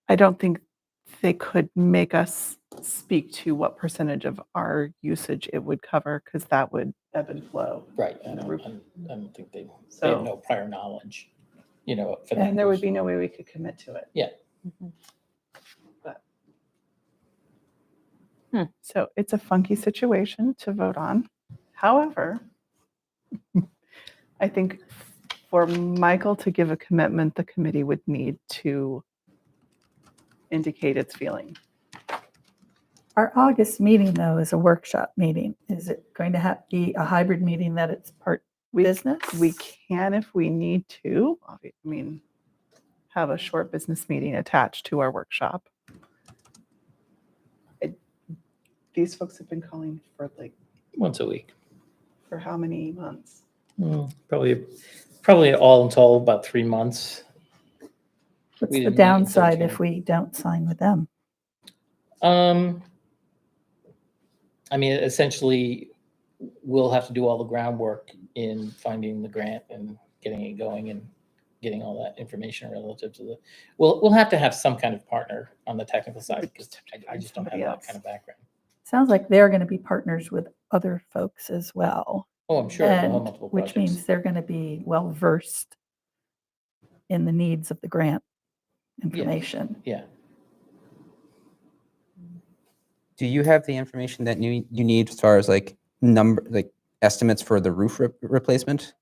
I don't think they could make us speak to what percentage of our usage it would cover, because that would ebb and flow. Right. I And the don't, roof. I don't think they So- have no prior knowledge, for that. And there would roof. be no way we could commit to it. mhm. So it's a funky situation to vote on. However, I think for Michael to give a commitment, the committee would need to indicate its feeling. Our August meeting, though, is a workshop meeting. Is it going to be a hybrid meeting that it's part business? We can, if we need to, have a short business meeting attached to our workshop. These folks have been calling for Once a week. for how many months? Probably all until about 3 months. What's we the didn't meet until downside June. if we don't sign with them? Essentially, we'll have to do all the groundwork in finding the grant and getting it going and getting all that information relative to the. We'll have to have some kind of partner on the technical side because I just don't have Somebody that else. kind of background. Sounds like they're going to be partners with other folks as well. Oh, I'm sure. We'll have And multiple which means projects. they're going to be well versed in the needs of the grant information. Yeah. Do you have the information that you need as far as like estimates for the roof replacement?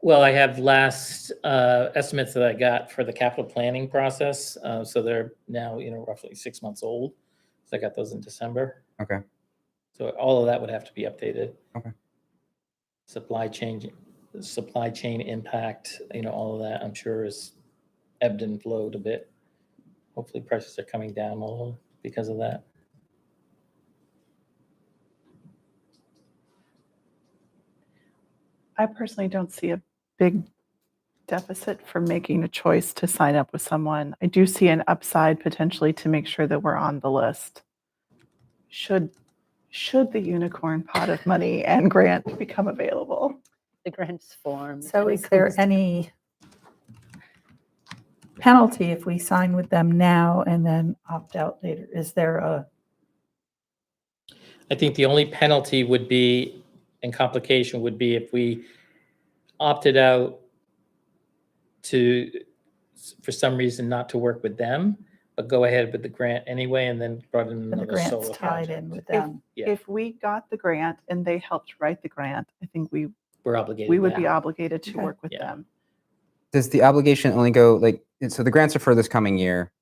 Well, I have last estimates that I got for the capital planning process. So they're now, roughly 6 months old. So I got those in December. Okay. So all of that would have to be updated. Okay. Supply chain impact, all of that I'm sure is ebbed and flowed a bit. Hopefully prices are coming down a little because of that. I personally don't see a big deficit for making a choice to sign up with someone. I do see an upside potentially to make sure that we're on the list. Should the unicorn pot of money and grant become available? The grants form. So and it is there comes to- any penalty if we sign with them now and then opt out later? Is there a, I think the only penalty would be, and complication would be if we opted out for some reason not to work with them, but go ahead with the grant anyway, and then brought in and the another grant's solar tied project. in with them? Yeah. If we got the grant and they helped write the grant, I think we We're obligated. would be now. obligated to Okay. work with Yeah. them. Does the obligation only go so the grants are for this coming year?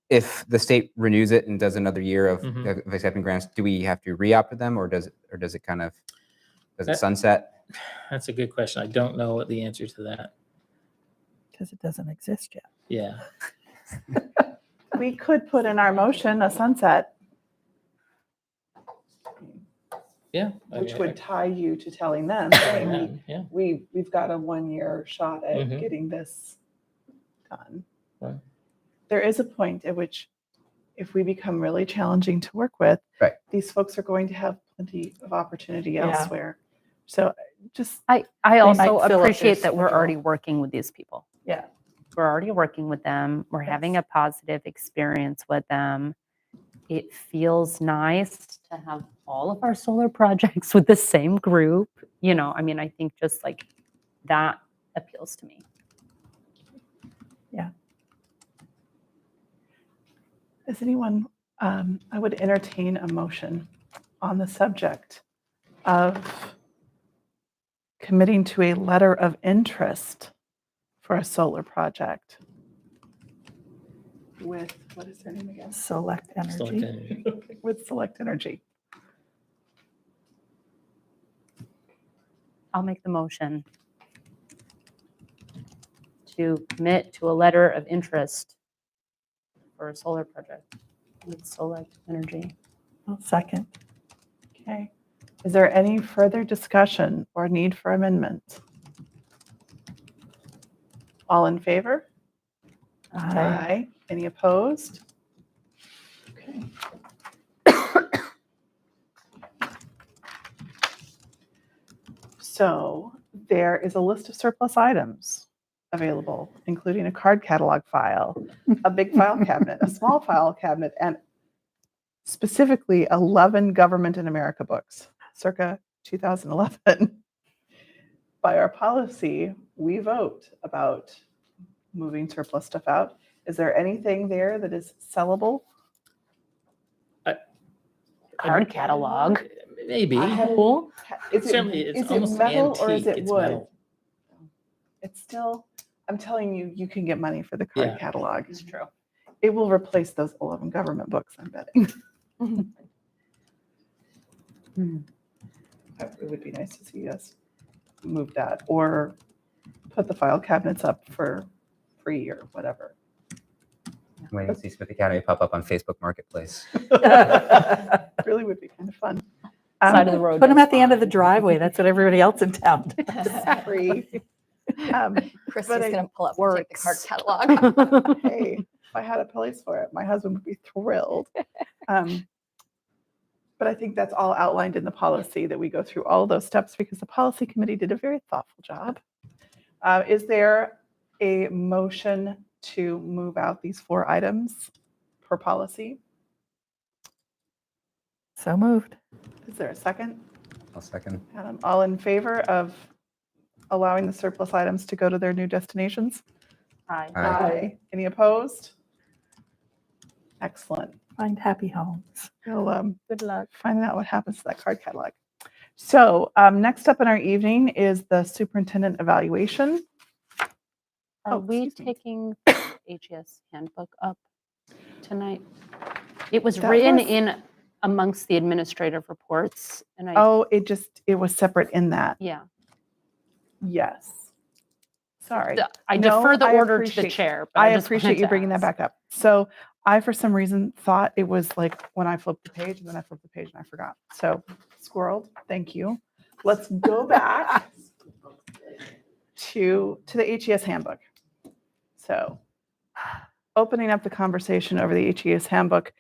If the state renews it and does another year of, Mhm. of accepting grants, do we have to re-opt with them, or does it kind of does it That- sunset? That's a good question. I don't know what the answer to that. Because it doesn't exist yet. Yeah. We could put in our motion a sunset, Yeah. which I- would tie you to telling them, I- saying, yeah. we've got a 1-year shot at Mhm. getting this done. Right. There is a point at which if we become really challenging to work with, Right. these folks are going to have plenty of opportunity Yeah. elsewhere. So just, I might also fill up their appreciate that we're schedule. already working with these people. Yeah. We're already working with them. We're having a positive experience with them. It feels nice to have all of our solar projects with the same group. I think just like that appeals to me. is anyone, I would entertain a motion on the subject of committing to a letter of interest for a solar project with, what is their name again? Select Select Energy. energy. With Select Energy. I'll make the motion to commit to a letter of interest for a solar project with Select Energy. I'll second. Okay. Is there any further discussion or need for amendment? All in favor? Aye. Any opposed? Okay. So there is a list of surplus items available, including a card catalog file, a big file cabinet, a small file cabinet, and specifically 11 Government in America books, circa 2011. By our policy, we vote about moving surplus stuff out. Is there anything there that is sellable? Card catalog. Maybe. Cool. Is it, Certainly, it's is it almost metal or is antique. it It's wood? metal. It's still, I'm telling you, you can get money for the card Yeah. catalog. It's true. It will replace those 11 government books, I'm betting. It would be nice to see us move that or put the file cabinets up for free or whatever. Waiting to see Smith Academy pop up on Facebook Marketplace. Really would be kind of fun. Side of the road. Put them that's at the end of the fine. driveway. That's what everybody else in town does. Free. Christy's But it gonna pull up and take the card works. catalog. Hey, if I had a place for it, my husband would be thrilled. But I think that's all outlined in the policy that we go through all those steps because the policy committee did a very thoughtful job. Is there a motion to move out these 4 items per policy? So moved. Is there a second? I'll second. Adam, all in favor of allowing the surplus items to go to their new destinations? Aye. Any opposed? Excellent. Find happy homes. We'll Good luck. find out what happens to that card catalog. So next up in our evening is the superintendent evaluation. Are Oh, we excuse me. taking HES handbook up tonight? It was That written was- in amongst the administrative reports and I, Oh, it was separate in that. yeah. Yes. Sorry. I No, defer the I order to the appreciate- chair, but I just appreciate wanted you to bringing that ask. back up. So I, for some reason, thought it was like when I flipped the page and then I flipped the page and I forgot. So squirreled, thank you. Let's go back to the HES handbook. So opening up the conversation over the HES handbook,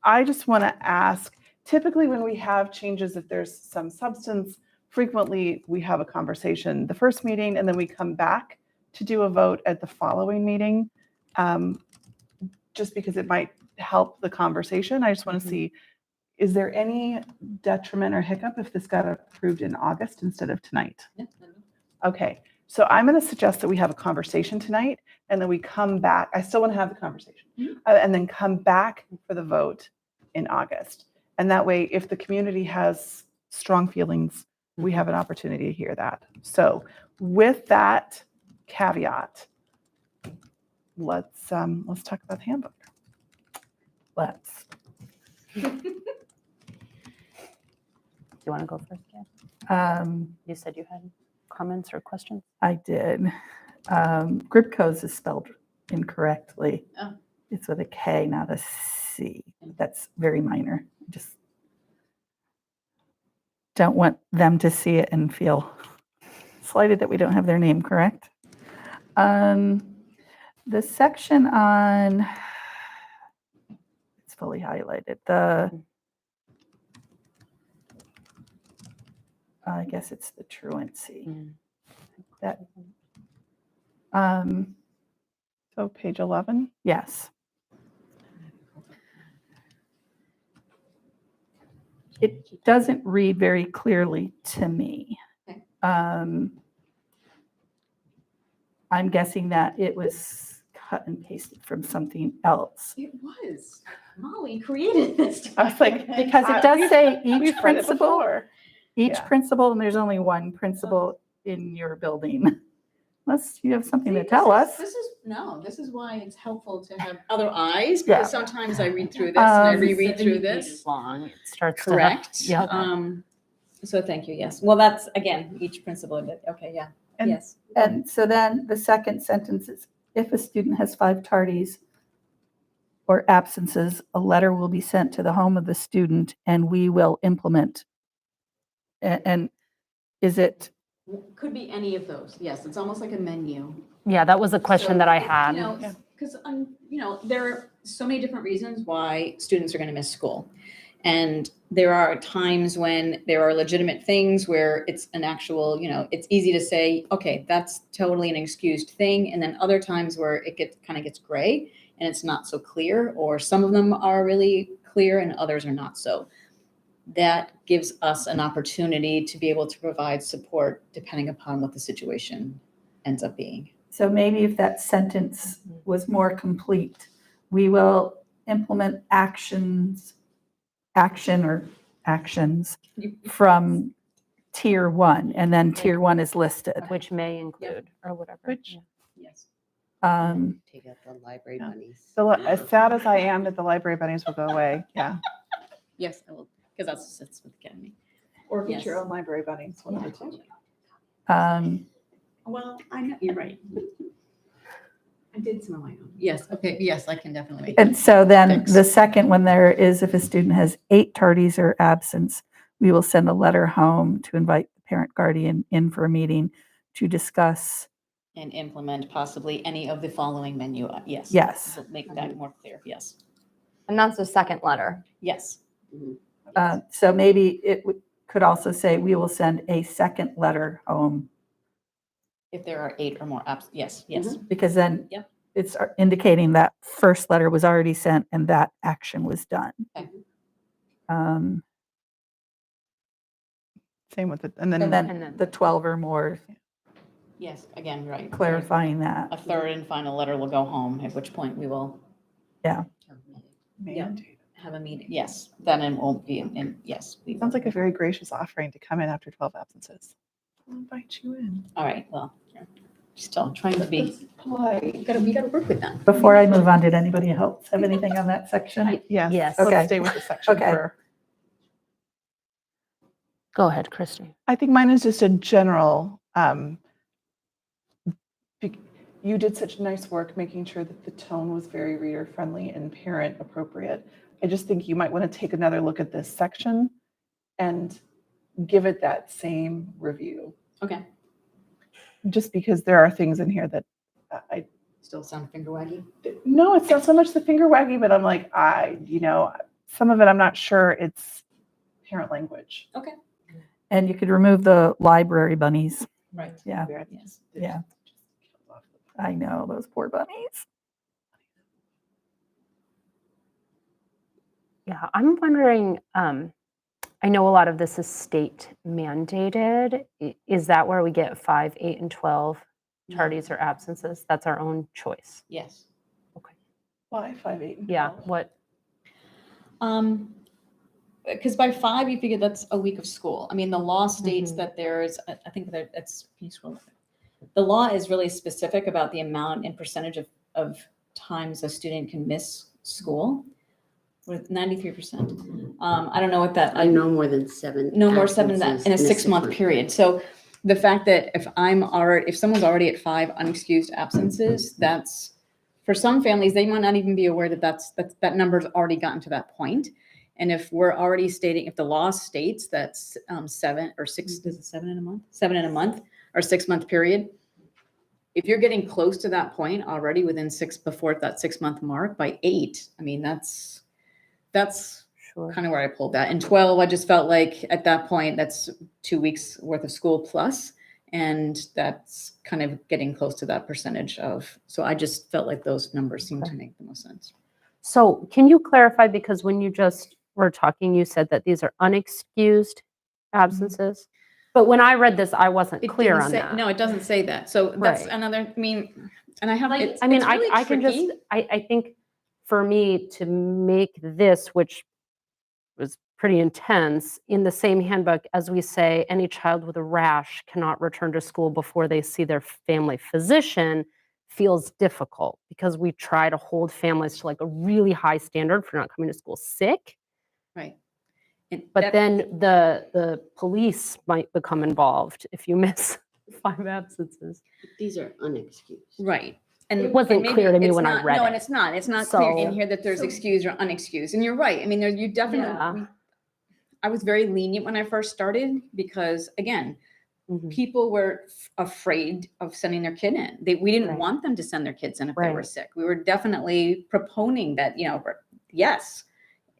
I just want to ask, typically when we have changes, if there's some substance, frequently we have a conversation the first meeting and then we come back to do a vote at the following meeting, just because it might help the conversation. I just want to see, is there any detriment or hiccup if this got approved in August instead of tonight? Okay, so I'm going to suggest that we have a conversation tonight and then we come back. I still want to have the conversation and then come back for the vote in August. And that way, if the community has strong feelings, we have an opportunity to hear that. So with that caveat, let's talk about the handbook. Let's. Do you want to go first, Gab? You said you had comments or questions? I did. Gripco's is spelled incorrectly. Oh. It's with a K, not a C. That's very minor. Just don't want them to see it and feel slighted that we don't have their name correct. The section on, it's fully highlighted. I guess it's the truancy. That, So page 11. yes. It doesn't read very clearly to me. Okay. I'm guessing that it was cut and pasted from something else. It was. Molly created this. I was like, Because it does say each We've read it principal, before. each Yeah. principal, and there's only one principal in your building. Unless you have something to tell us. This is why it's helpful to have other eyes, Yeah. because sometimes I read through this and I reread through this. Long. It starts to Correct. Yep. So thank you, yes. Well, that's, again, each principal, but, okay, yeah, And- yes. And so then the second sentence is, if a student has 5 tardies or absences, a letter will be sent to the home of the student and we will implement. And is it, Could be any of those, yes, it's almost like a menu. Yeah, that was a question So, that I You had. know, Yeah. because, there are so many different reasons why students are going to miss school. And there are times when there are legitimate things where it's an actual, it's easy to say, okay, that's totally an excused thing. And then other times where it kind of gets gray and it's not so clear, or some of them are really clear and others are not so. That gives us an opportunity to be able to provide support depending upon what the situation ends up being. so maybe if that sentence was more complete, we will implement actions from tier 1, and then tier 1 is listed. Which may include or whatever. Which- yeah. Yes. Take out the library Yeah. bunnies. So as sad as I am that the library bunnies will go away, yeah. Yes, I will, because that's what the academy. Or get your own library bunnies, one of the two. Well, I know, you're right. I did some of my own. Yes, okay, yes, I can definitely. And so then Thanks. the second one there is, if a student has 8 tardies or absence, we will send a letter home to invite the parent guardian in for a meeting to discuss. And implement possibly any of the following menu, yes. Yes. We'll make that more clear, yes. And that's the second letter. Yes. So maybe it could also say, we will send a second letter home, If there are 8 or more yes, yes. because then Yep. it's indicating that first letter was already sent and that action was done. Okay. Same with it. And then the 12 or more, Yes, again, right. clarifying that. A third and final letter will go home, at which point we will Yeah. mandate. have a meeting. Yes, then it won't be, yes. we will. Sounds like a very gracious offering to come in after 12 absences. We'll invite you in. All right, well, yeah, still trying to be, Polite. we gotta work with them. Before I move on, did anybody else have anything on that section? Yes. Yes. Okay. Let's stay with the section Okay. for. Go ahead, Christy. I think mine is just a general. You did such nice work making sure that the tone was very reader friendly and parent appropriate. I just think you might want to take another look at this section and give it that same review. Okay, Just because there are things in here that I still sound finger waggy? no, it's not so much the finger waggy, but I'm like, some of it I'm not sure it's parent language. Okay. And you could remove the library bunnies. Right. Yeah, Yes. yeah. I know, those poor bunnies. Yeah, I'm wondering, I know a lot of this is state mandated. Is that where we get 5, 8, and 12 tardies or absences? That's our own choice. Yes. Why 5, 8, and Yeah, 12? what, Because by 5, you figure that's a week of school. I mean, the law states Mhm. that there's, I think that it's, can you scroll up? The law is really specific about the amount and percentage of times a student can miss school, with 93%. I don't know what that, No more than 7. no more 7 absences in a 6-month period. So the fact that if someone's already at 5 unexcused absences, that's, for some families, they might not even be aware that number's already gotten to that point. And if we're already stating, if the law states that 7 or 6, is it 7 in a month? 7 in a month or 6-month period. If you're getting close to that point already before that 6-month mark by 8, I mean, that's sure. kind of where I pulled that. And 12, I just felt like at that point, that's 2 weeks worth of school plus, and that's kind of getting close to that percentage of, so I just felt like those numbers seemed to make the most sense. So can you clarify, because when you just were talking, you said that these are unexcused absences? But when I read this, I wasn't It clear didn't on say- that. No, it doesn't say that. So that's Right. another, I mean, and I have, it's I mean, really I can just, tricky. I think for me to make this, which was pretty intense, in the same handbook as we say, any child with a rash cannot return to school before they see their family physician, feels difficult because we try to hold families to like a really high standard for not coming to school sick. Right. And But that- then the police might become involved if you miss 5 absences. These are unexcused. Right. And It wasn't maybe clear to me it's when I not- read No, and it. it's not clear in So- here that there's excused or unexcused. And you're right. I mean, you definitely, Yeah. I was very lenient when I first started because, again, Mhm. people were afraid of sending their kid in. We didn't Right. want them to send their kids in if they were Right. sick. We were definitely proponing that, yes,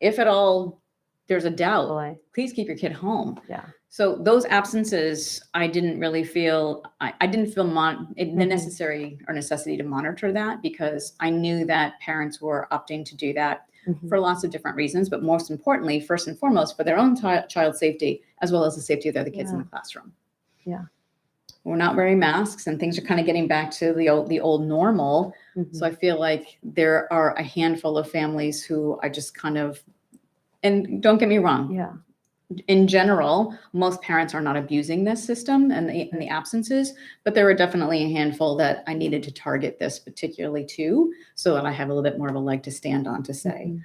if at all there's a doubt, Boy, please keep your kid home. yeah. So those absences, I didn't really feel, I didn't feel the Mhm. necessary or necessity to monitor that because I knew that parents were opting to do that Mhm. for lots of different reasons, but most importantly, first and foremost, for their own child safety, as well as the safety of the other kids in Yeah. the classroom. Yeah. We're not wearing masks and things are kind of getting back to the old normal. So I feel like there are a handful of families who I just kind of, and don't get me wrong, Yeah. in general, most parents are not abusing this system and the absences, but there were definitely a handful that I needed to target this particularly to, so that I have a little bit more of a leg to stand on to say,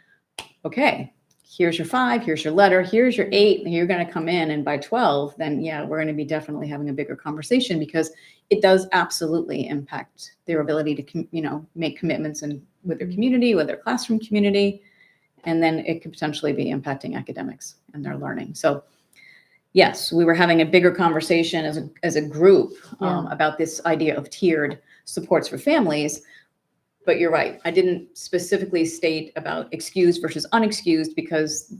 okay, here's your 5, here's your letter, here's your 8, and you're going to come in, and by 12, then yeah, we're going to be definitely having a bigger conversation because it does absolutely impact their ability to, make commitments with their community, with their classroom community. And then it could potentially be impacting academics and their learning. So yes, we were having a bigger conversation as a group Yeah. about this idea of tiered supports for families. But you're right. I didn't specifically state about excused versus unexcused because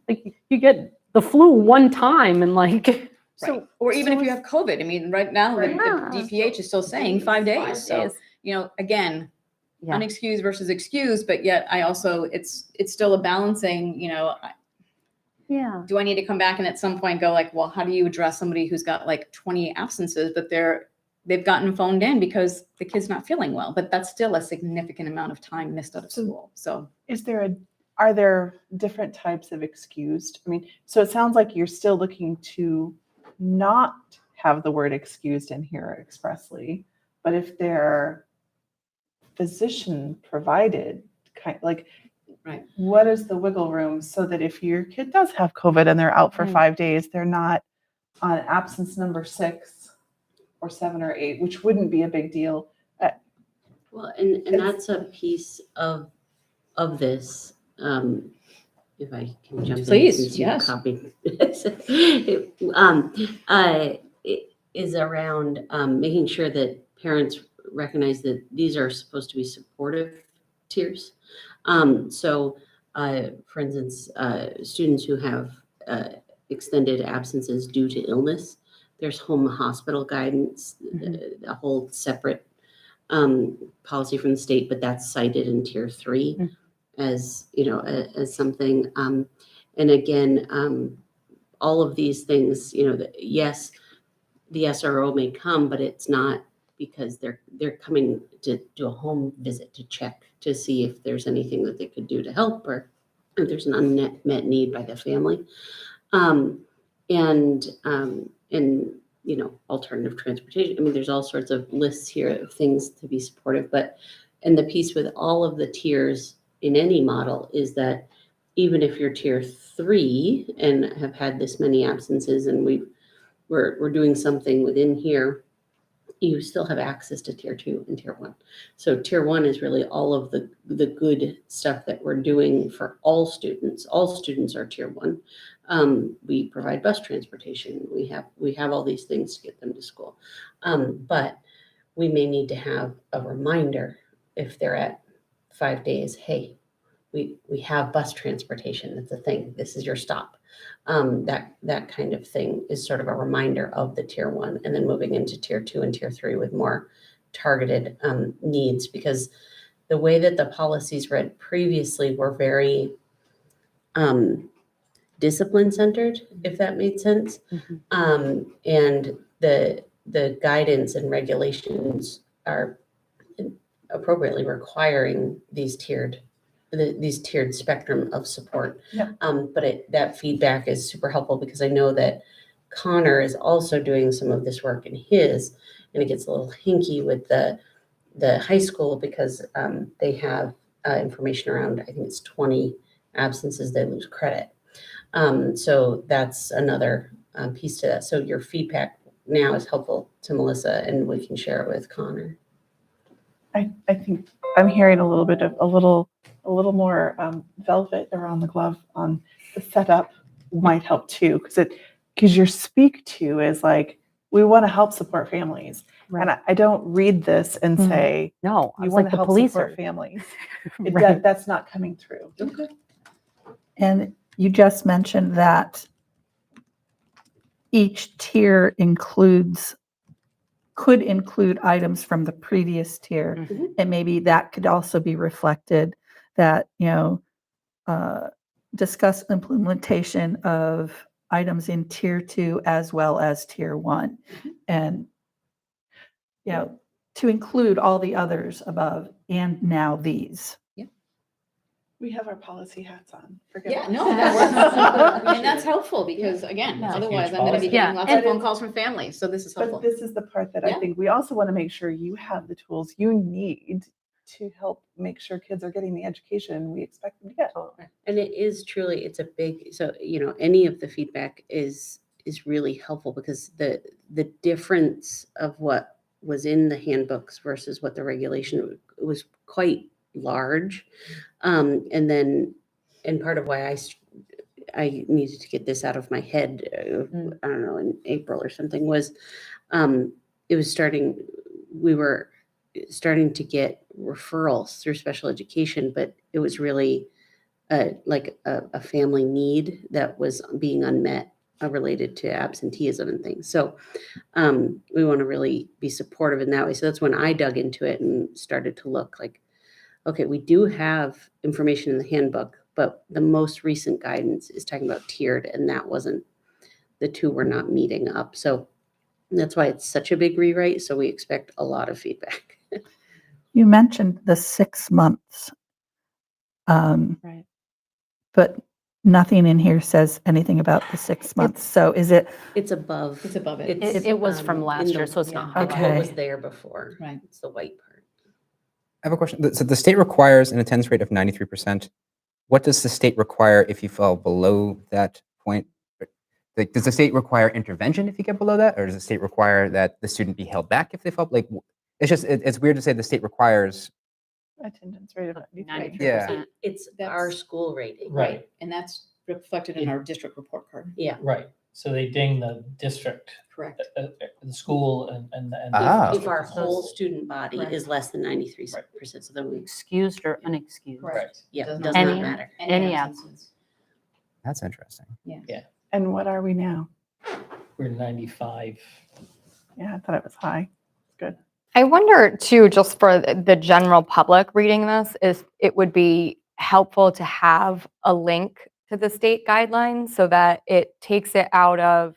Like you get the flu one time and like, right. Or even if you have COVID. I mean, right now the Yeah. DPH is still saying 5 days. So, again, yeah. unexcused versus excused, but yet I also, it's still a balancing, Yeah. do I need to come back and at some point go like, well, how do you address somebody who's got like 20 absences, but they've gotten phoned in because the kid's not feeling well, but that's still a significant amount of time missed out of So- school. So Are there different types of excused? I mean, so it sounds like you're still looking to not have the word excused in here expressly, but if they're physician provided, like, Right. what is the wiggle room so that if your kid does have COVID and they're out for Right. 5 days, they're not on absence number 6 or 7 or 8, which wouldn't be a big deal. Well, and It's- that's a piece of this. If I can jump in Please, since you yes. copied. It is around making sure that parents recognize that these are supposed to be supportive tiers. So, for instance, students who have extended absences due to illness, there's home hospital guidance, a whole separate policy from the state, but that's cited in tier 3 as, as something. And again, all of these things, yes, the SRO may come, but it's not because they're coming to do a home visit to check to see if there's anything that they could do to help or if there's an unmet need by the family. And alternative transportation. I mean, there's all sorts of lists here of things to be supportive, and the piece with all of the tiers in any model is that even if you're tier 3 and have had this many absences and we're doing something within here, you still have access to tier 2 and tier 1. So tier 1 is really all of the good stuff that we're doing for all students. All students are tier 1. We provide bus transportation. We have all these things to get them to school. But we may need to have a reminder if they're at 5 days, hey, we have bus transportation. That's a thing. This is your stop. That kind of thing is sort of a reminder of the tier 1, and then moving into tier 2 and tier 3 with more targeted needs, because the way that the policies read previously were very discipline centered, if that made sense. And the guidance and regulations are appropriately requiring these tiered spectrum of support. Yep. But that feedback is super helpful because I know that Connor is also doing some of this work in his, and it gets a little hinky with the high school because they have information around, I think it's 20 absences, they lose credit. So that's another piece to that. So your feedback now is helpful to Melissa, and we can share it with Connor. I think I'm hearing a little more velvet around the glove on the setup might help too, because your speak to is like, we want to help support families. Right. And I don't read this and Mhm. say, No, I you was want like to the help police support are. families. Right. That's not coming through. Okay. And you just mentioned that each tier could include items from the previous tier. Mhm. And maybe that could also be reflected that, discuss implementation of items in tier 2 as well as tier 1. And, to include all the others above and now these. We have our policy hats on. Forgive Yeah, us. no, that works. And that's helpful because again, Yeah. otherwise Huge I'm going to be policy. getting Yeah. lots And of phone it's- calls from families. So this is helpful. But this is the part that I Yeah. think we also want to make sure you have the tools you need to help make sure kids are getting the education we expect them to get. And it is truly, it's a big, so, any of the feedback is really helpful because the difference of what was in the handbooks versus what the regulation was quite large. And part of why I needed to get this out of my head, I don't know, in April or something, was we were starting to get referrals through special education, but it was really like a family need that was being unmet related to absenteeism and things. So we want to really be supportive in that way. So that's when I dug into it and started to look like, okay, we do have information in the handbook, but the most recent guidance is talking about tiered, and that wasn't, the two were not meeting up. So that's why it's such a big rewrite. So we expect a lot of feedback. You mentioned the 6 months, Right. but nothing in here says anything about the 6 months. So is it, It's above. It's above it. It was from in last the- year, so it's not It's Okay. what was there before. Right. It's the white part. I have a question. So the state requires an attendance rate of 93%. What does the state require if you fall below that point? Like, does the state require intervention if you get below that, or does the state require that the student be held back if they fall? Like, it's just it's weird to say the state requires. Attendance rate of 93. 93%. Yeah. It's our That's- school rating. Right. And that's reflected in our district report card. Yeah. Right. So they ding the district, Correct. the school and. Ah. If our whole student body Correct. is less than 93%, so then we, Excused or unexcused. Correct. yeah, Does does not not Any- matter. Any absences. That's interesting. And what are we now? We're 95. Yeah, I thought it was high. Good. I wonder too, just for the general public reading this, is it would be helpful to have a link to the state guidelines so that it takes it out of,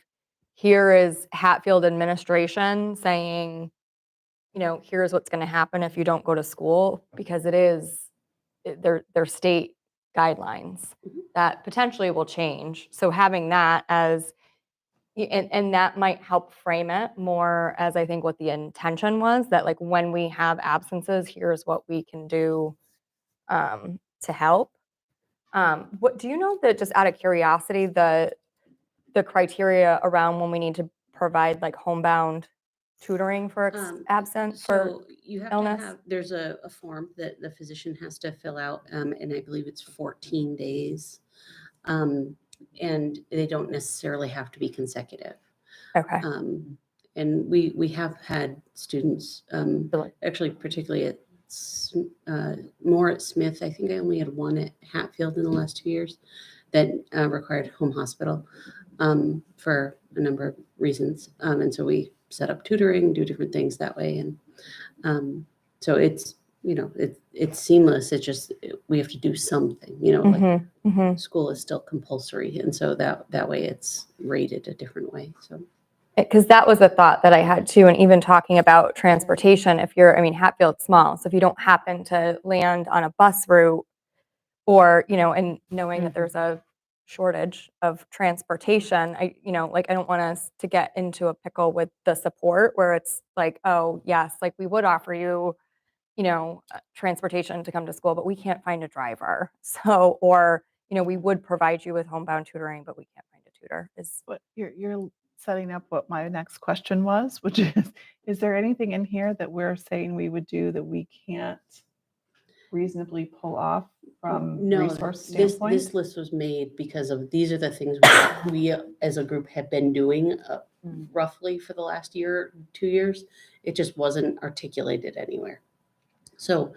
here is Hatfield administration saying, here's what's going to happen if you don't go to school, because they're state guidelines that potentially will change. So having that as, and that might help frame it more as I think what the intention was, that like when we have absences, here's what we can do to help. What do you know, that just out of curiosity, the criteria around when we need to provide like homebound tutoring for absent for? So you have illness? to have, there's a form that the physician has to fill out, and I believe it's 14 days. And they don't necessarily have to be consecutive. Okay. And we have had students, Really? actually particularly more at Smith. I think I only had one at Hatfield in the last 2 years that required home hospital for a number of reasons. And so we set up tutoring, do different things that way. And so it's, it's seamless. It's just, we have to do something, like school is still compulsory. And so that way it's rated a different way. So. Because that was a thought that I had too, and even talking about transportation, Hatfield's small, so if you don't happen to land on a bus route or, and knowing that there's a shortage of transportation, I don't want us to get into a pickle with the support where it's like, oh, yes, like we would offer you, transportation to come to school, but we can't find a driver. So, or, we would provide you with homebound tutoring, but we can't find a tutor. But you're setting up what my next question was, which is there anything in here that we're saying we would do that we can't reasonably pull off from No, resource this standpoint? list was made because of, these are the things we as a group have been doing roughly for the last year, 2 years. It just wasn't articulated anywhere. So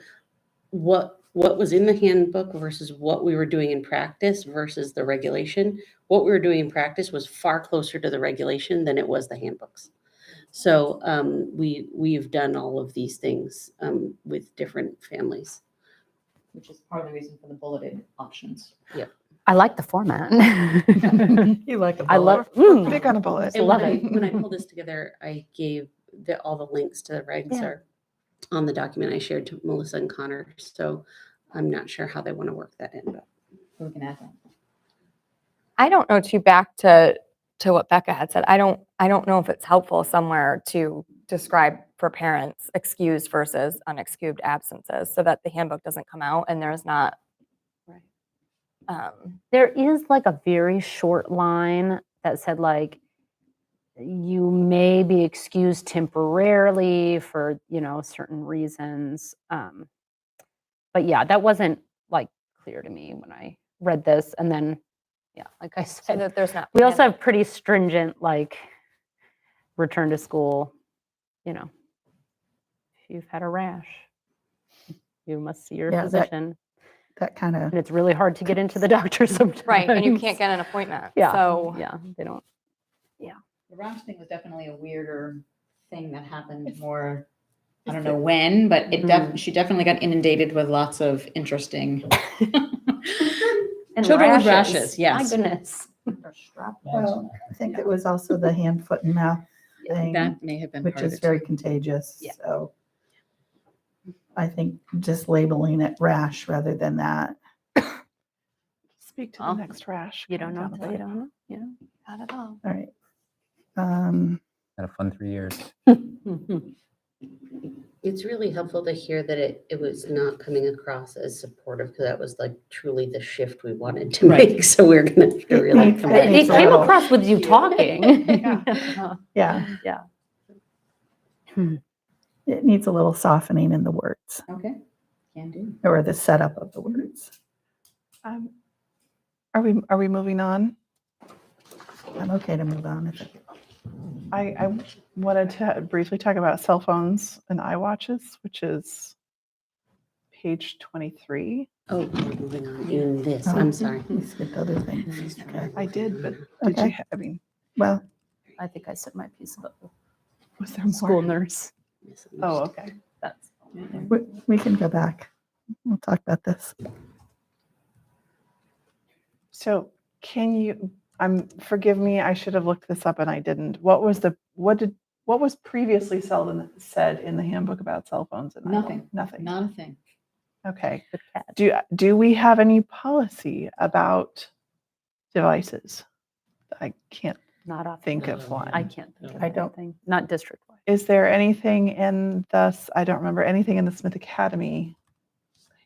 what was in the handbook versus what we were doing in practice versus the regulation, what we were doing in practice was far closer to the regulation than it was the handbooks. So we've done all of these things with different families. Which is part of the reason for the bulleted options. I like the format. You like a I love. bullet. Big on a bullet. And love when I pulled this together, I gave all the links to the regs Yeah. are on the document I shared to Melissa and Connor. So I'm not sure how they want to work that in, but. We can add that. I don't know, too, back to what Becca had said, I don't know if it's helpful somewhere to describe for parents excused versus unexcused absences so that the handbook doesn't come out and there's not. There is like a very short line that said like, you may be excused temporarily for, certain reasons. But yeah, that wasn't like clear to me when I read this. And then, yeah, like I So said, that there's not. we also have pretty stringent like return to school, if you've had a rash, you must see your Yeah, that- physician. that kind of, And it's really hard to get into the doctor sometimes. Right, and you can't get an appointment. Yeah. So Yeah, they don't. The rash thing was definitely a weirder thing that happened more, I don't know when, but she definitely got inundated with lots of interesting And Children with rashes, My yes. goodness. Well, I think it was also the hand, foot, and mouth thing, That may have been which part of is it. very too. contagious. Yeah. So I think just labeling it rash rather than that. Speak to Well, the next rash. You don't coming know down the until you pipe. don't know. You know, not at all. All right. Had a fun 3 years. It's really helpful to hear that it was not coming across as supportive, because that was like truly the shift we wanted to Right. make. So we're gonna have to It really needs- come it back. It needs a came little- across with you talking. Yeah, Yeah. it needs a little softening in the words Okay, can do. or the setup of the words. Um, Are we moving on? I'm okay to move on. I wanted to briefly talk about cell phones and iWatches, which is page 23. Oh, we're moving on in this. Oh. I'm sorry. We skipped other things. Okay. I did, but did Okay. you, I mean, Well, I think I said my piece about the was there more? school nurse. Oh, okay. That's we can go back. We'll talk about this. So can you, forgive me, I should have looked this up and I didn't. What was previously said in the handbook about cell phones? And Nothing. Nothing. Not a thing. Okay. good catch. Do we have any policy about devices? I can't Not off. think of one. I can't think of I don't- anything. Not district wide. Is there anything in I don't remember anything in the Smith Academy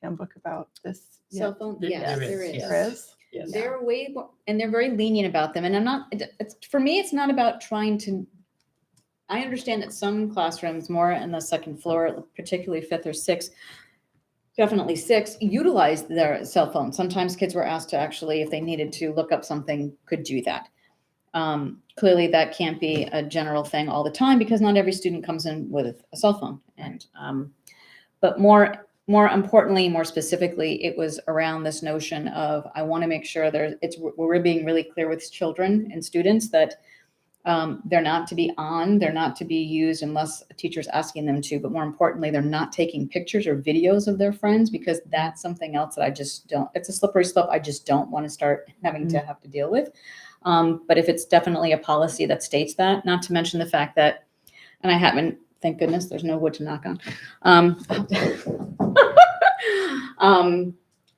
handbook about this Cell yet? phone, There- yes, there there is, is. yes. There is? Yes. They're way more, and they're very lenient about them. And I'm not, for me, it's not about trying to, I understand that some classrooms, more in the second floor, particularly fifth or sixth, definitely sixth, utilize their cell phone. Sometimes kids were asked to actually, if they needed to look up something, could do that. Clearly, that can't be a general thing all the time because not every student comes in with a cell phone. And but more importantly, more specifically, it was around this notion of I want to make sure we're being really clear with children and students that they're not to be on, they're not to be used unless a teacher's asking them to. But more importantly, they're not taking pictures or videos of their friends because that's something else that I just don't. It's a slippery slope. I just don't want to start having to have to deal with. But if it's definitely a policy that states that, not to mention the fact that, and I haven't, thank goodness, there's no wood to knock on.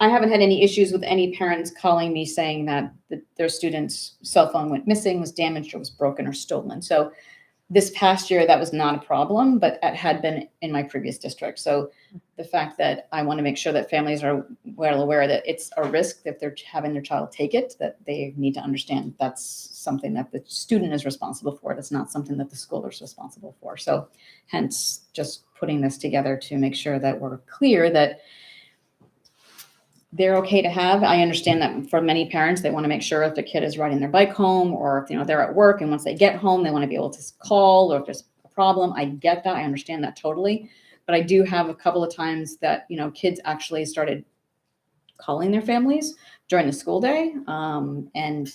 I haven't had any issues with any parents calling me saying that their student's cell phone went missing, was damaged, or was broken or stolen. So this past year, that was not a problem, but it had been in my previous district. So the fact that I want to make sure that families are well aware that it's a risk if they're having their child take it, that they need to understand that's something that the student is responsible for. That's not something that the school is responsible for. So hence just putting this together to make sure that we're clear that they're okay to have. I understand that for many parents, they want to make sure if the kid is riding their bike home or if they're at work and once they get home, they want to be able to call or if there's a problem. I get that. I understand that totally. But I do have a couple of times that, kids actually started calling their families during the school day. And,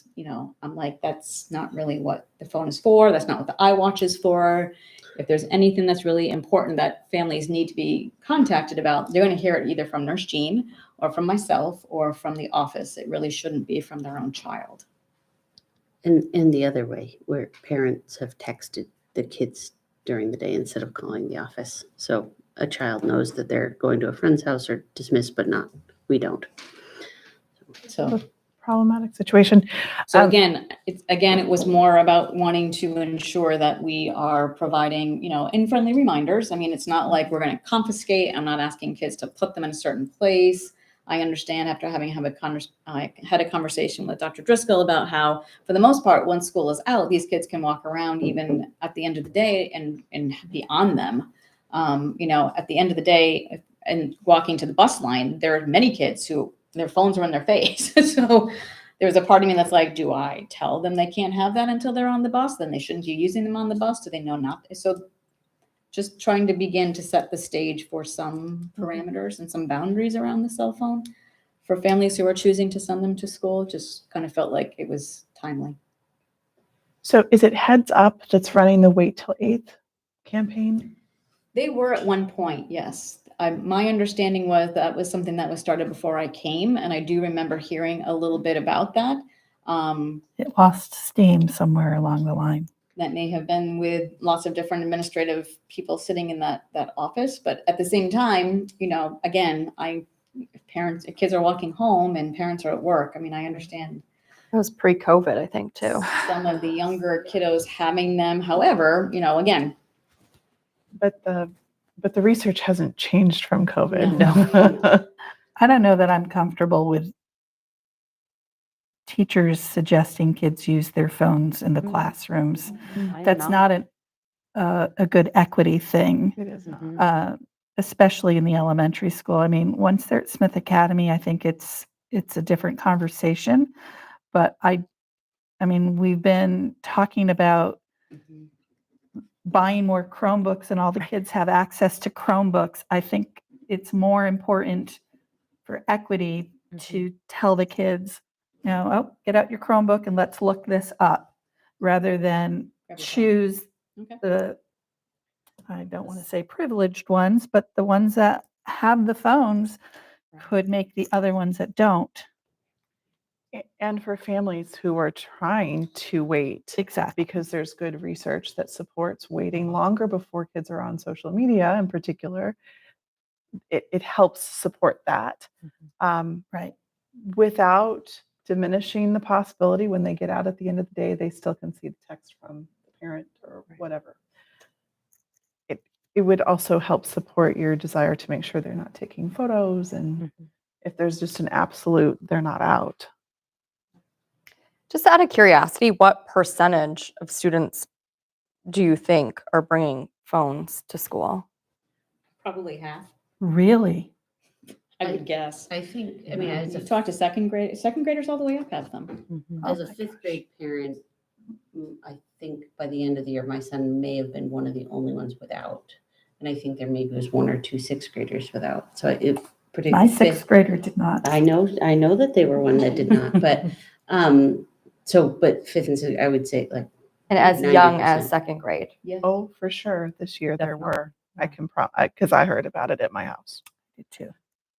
I'm like, that's not really what the phone is for. That's not what the iWatch is for. If there's anything that's really important that families need to be contacted about, they're going to hear it either from Nurse Jean or from myself or from the office. It really shouldn't be from their own child. And the other way, where parents have texted the kids during the day instead of calling the office. So a child knows that they're going to a friend's house or dismissed, but we don't. So Problematic situation. So Um, it was more about wanting to ensure that we are providing, in friendly reminders. I mean, it's not like we're going to confiscate. I'm not asking kids to put them in a certain place. I understand after I had a conversation with Dr. Driscoll about how, for the most part, once school is out, these kids can walk around even at the end of the day and be on them. At the end of the day and walking to the bus line, there are many kids who their phones are in their face. So there's a part of me that's like, do I tell them they can't have that until they're on the bus? Then they shouldn't be using them on the bus. Do they know not? So just trying to begin to set the stage for some parameters and some boundaries around the cell phone for families who are choosing to send them to school. Just kind of felt like it was timely. So is it Heads Up that's running the Wait Till 8th campaign? They were at one point, yes. my understanding was that was something that was started before I came, and I do remember hearing a little bit about that. It lost steam somewhere along the line. That may have been with lots of different administrative people sitting in that office, but at the same time, again, if kids are walking home and parents are at work, I mean, I understand It was pre-COVID, I think, too. some of the younger kiddos having them. However, again, But the research hasn't changed from COVID. I don't know that I'm comfortable with teachers suggesting kids use their phones in the classrooms. That's not a good equity thing, It is not. especially in the elementary school. I mean, once they're at Smith Academy, I think it's a different conversation. But I mean, we've been talking about buying more Chromebooks and all the kids have access to Chromebooks. I think it's more important for equity to tell the kids, oh, get out your Chromebook and let's look this up, rather than Grab your phone. choose Okay. I don't want to say privileged ones, but the ones that have the phones could make the other ones that don't. And for families who are trying to wait, Exactly. because there's good research that supports waiting longer before kids are on social media in particular, it helps support that. Right. Without diminishing the possibility when they get out at the end of the day, they still can see the text from the parent or whatever. It would also help support your desire to make sure they're not taking photos, and if there's just an absolute, they're not out. Just out of curiosity, what percentage of students do you think are bringing phones to school? Probably half, Really? I would guess. I think, I mean, as You've a, talked to second graders all the way up have them. as a fifth grade parent, I think by the end of the year, my son may have been one of the only ones without. And I think there maybe was one or two sixth graders without. So it My particularly sixth grader did not. I know that they were one that did not, but but fifth and sixth, I would say like And as young 90%. as second grade? Yeah. Oh, for sure. This year there Definitely. were. I can because I heard about it at my house. Did too.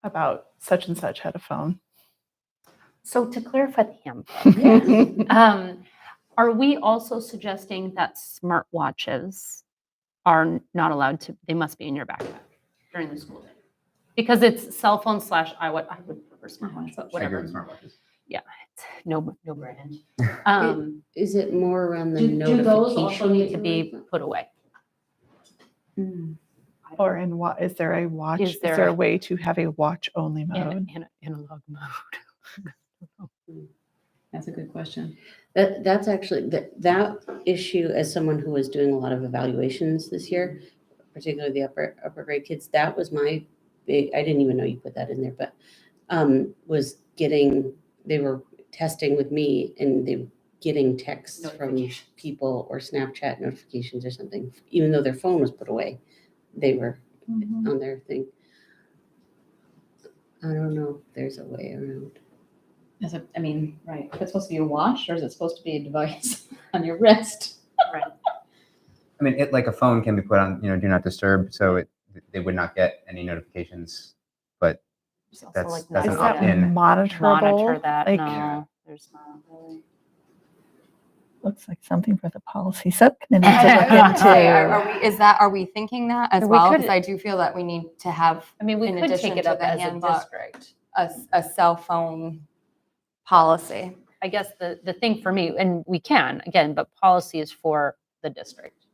About such and such had a phone. So to clarify the handbook, are we also suggesting that smartwatches are not allowed to, they must be in your backpack during the school day? Because it's cell phone / I would prefer smartwatch, but I agree whatever. with smartwatches. Yeah, it's no brand. Is it more around the Do notification? those also need to be put away? Or in what is there a watch? Is Is there there a- a way to have a watch only mode? In analog mode. That's a good question. That's actually that issue, as someone who was doing a lot of evaluations this year, particularly the upper grade kids, that was my big, I didn't even know you put that in there, but was they were testing with me and they were getting texts from Notifications. people or Snapchat notifications or something, even though their phone was put away, they were on their thing. I don't know if there's a way around. Right. Is it supposed to be a watch or is it supposed to be a device on your wrist? Right. I mean, like a phone can be put on, do not disturb, so they would not get any notifications. But There's also, that's like, that's Is an that opt-in. monitorable? Monitor that, Like, no, there's not really. Looks like something for the policy subcommittee to look Okay, into. are we thinking that as We well? could- Because I do feel that we need to have I mean, we In could addition take it to up the as a handbook. district. a cell phone policy. I guess the thing for me, and we can, again, but policy is for the district,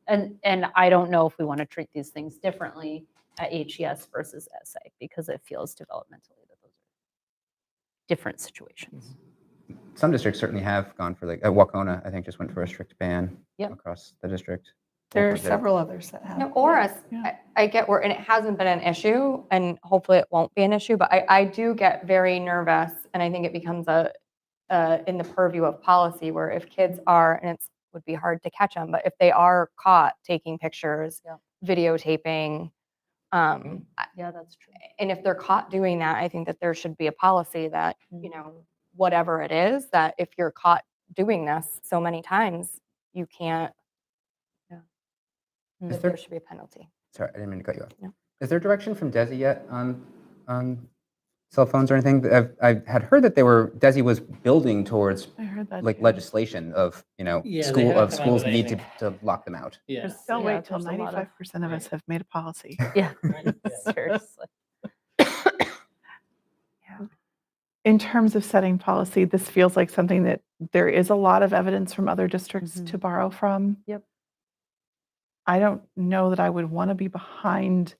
and I don't know if we want to treat these things differently at HES versus SA, because it feels developmentally that those are different situations. Some districts certainly have gone for Wacona, I think, just went for a strict ban Yep. across the district. There are Walport did. several others that have. I get where, and it hasn't been an issue, and hopefully it won't be an issue, but I do get very nervous, and I think it becomes in the purview of policy, where if kids are, and it would be hard to catch them, but if they are caught taking pictures, videotaping, Yeah, that's true. and if they're caught doing that, I think that there should be a policy that, whatever it is, that if you're caught doing this so many times, you can't, Is that there- there should be a penalty. Sorry, I didn't mean to cut you off. No. Is there direction from DESI yet on cell phones or anything? I had heard that DESI was building towards I heard that like too. legislation of, Yeah, they school haven't of come out schools with need anything. to lock them out. Yeah. Just don't Yeah, wait till there's a lot of- 95% of us have made a policy. Yeah, Right, yeah. seriously. In terms of setting policy, this feels like something that there is a lot of evidence from other districts Mhm. to borrow from. Yep. I don't know that I would want to be behind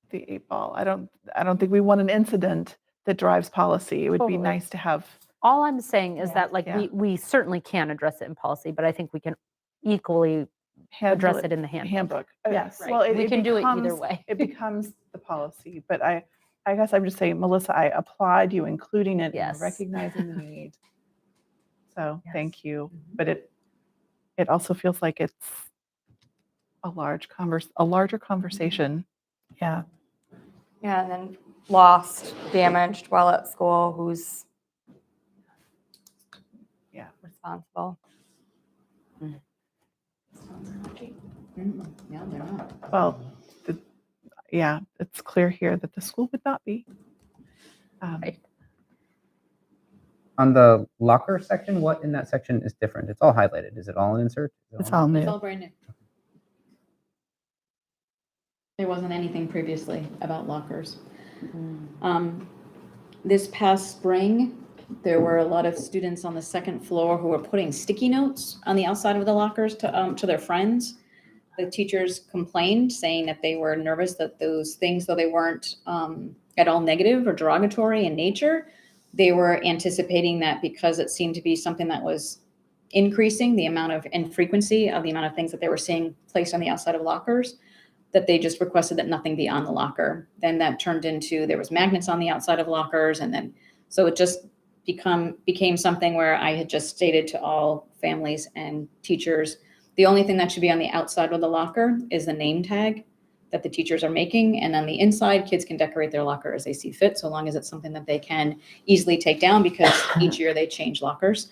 the 8 ball. I don't think we want an incident that drives policy. It would be Totally. nice to have. All I'm saying is Yeah, that like yeah. we certainly can address it in policy, but I think we can equally handle address it it in the handbook. handbook. Yes, Well, right. We can do it either way. It becomes the policy, but I guess I'm just saying, Melissa, I applaud you including it Yes. and recognizing the need. So Yes. thank you. But it also feels like it's a larger conversation. Yeah. Yeah, and then lost, damaged while at school, who's Yeah. responsible? Yeah, they're not. Well, yeah, it's clear here that the school would not be. Right. On the locker section, what in that section is different? It's all highlighted. Is it all an insert? Is it It's all It's new. all brand new. There wasn't anything previously about lockers. This past spring, there were a lot of students on the second floor who were putting sticky notes on the outside of the lockers to their friends. The teachers complained, saying that they were nervous that those things, though they weren't at all negative or derogatory in nature, they were anticipating that because it seemed to be something that was increasing the amount of and frequency of the amount of things that they were seeing placed on the outside of lockers, that they just requested that nothing be on the locker. Then that turned into, there was magnets on the outside of lockers, and then, so it just became something where I had just stated to all families and teachers, the only thing that should be on the outside of the locker is the name tag that the teachers are making. And on the inside, kids can decorate their locker as they see fit, so long as it's something that they can easily take down, because each year they change lockers.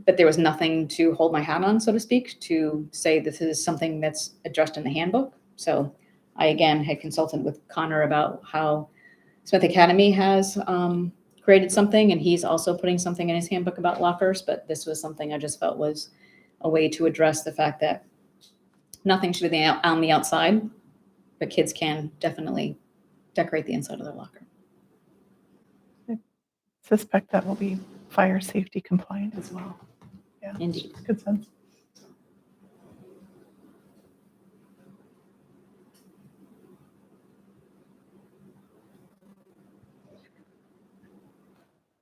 But there was nothing to hold my hat on, so to speak, to say this is something that's addressed in the handbook. So I, again, had consulted with Connor about how Smith Academy has created something, and he's also putting something in his handbook about lockers. But this was something I just felt was a way to address the fact that nothing should be on the outside, but kids can definitely decorate the inside of their locker. Suspect that will be fire safety compliant as well. Yeah, Indeed. good sense.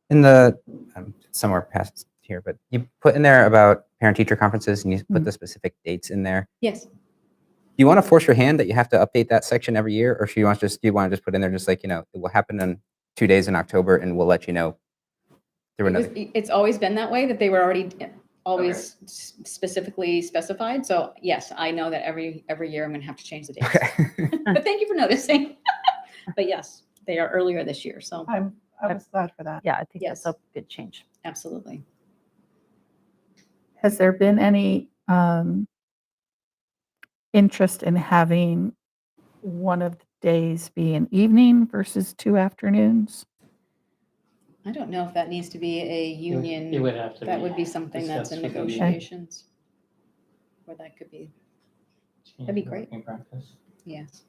In the somewhere past here, but you put in there about parent-teacher conferences, and you put the specific dates in there. Yes. Do you want to force your hand that you have to update that section every year, or do you want to just put in there just like, it will happen in 2 days in October, and we'll let you know through another. It's always been that way, that they were already always specifically specified. So yes, I know that every year I'm going to have to change the dates. Okay. But thank you for noticing. But yes, they are earlier this year. So I was glad for that. Yeah, I think Yes. that's a good change. absolutely. Has there been any interest in having one of the days be an evening versus 2 afternoons? I don't know if that needs to be a union. It would have to be. That would be something that's in discussed with the union. negotiations. Or that could be, that'd be Change great. working practice. yes.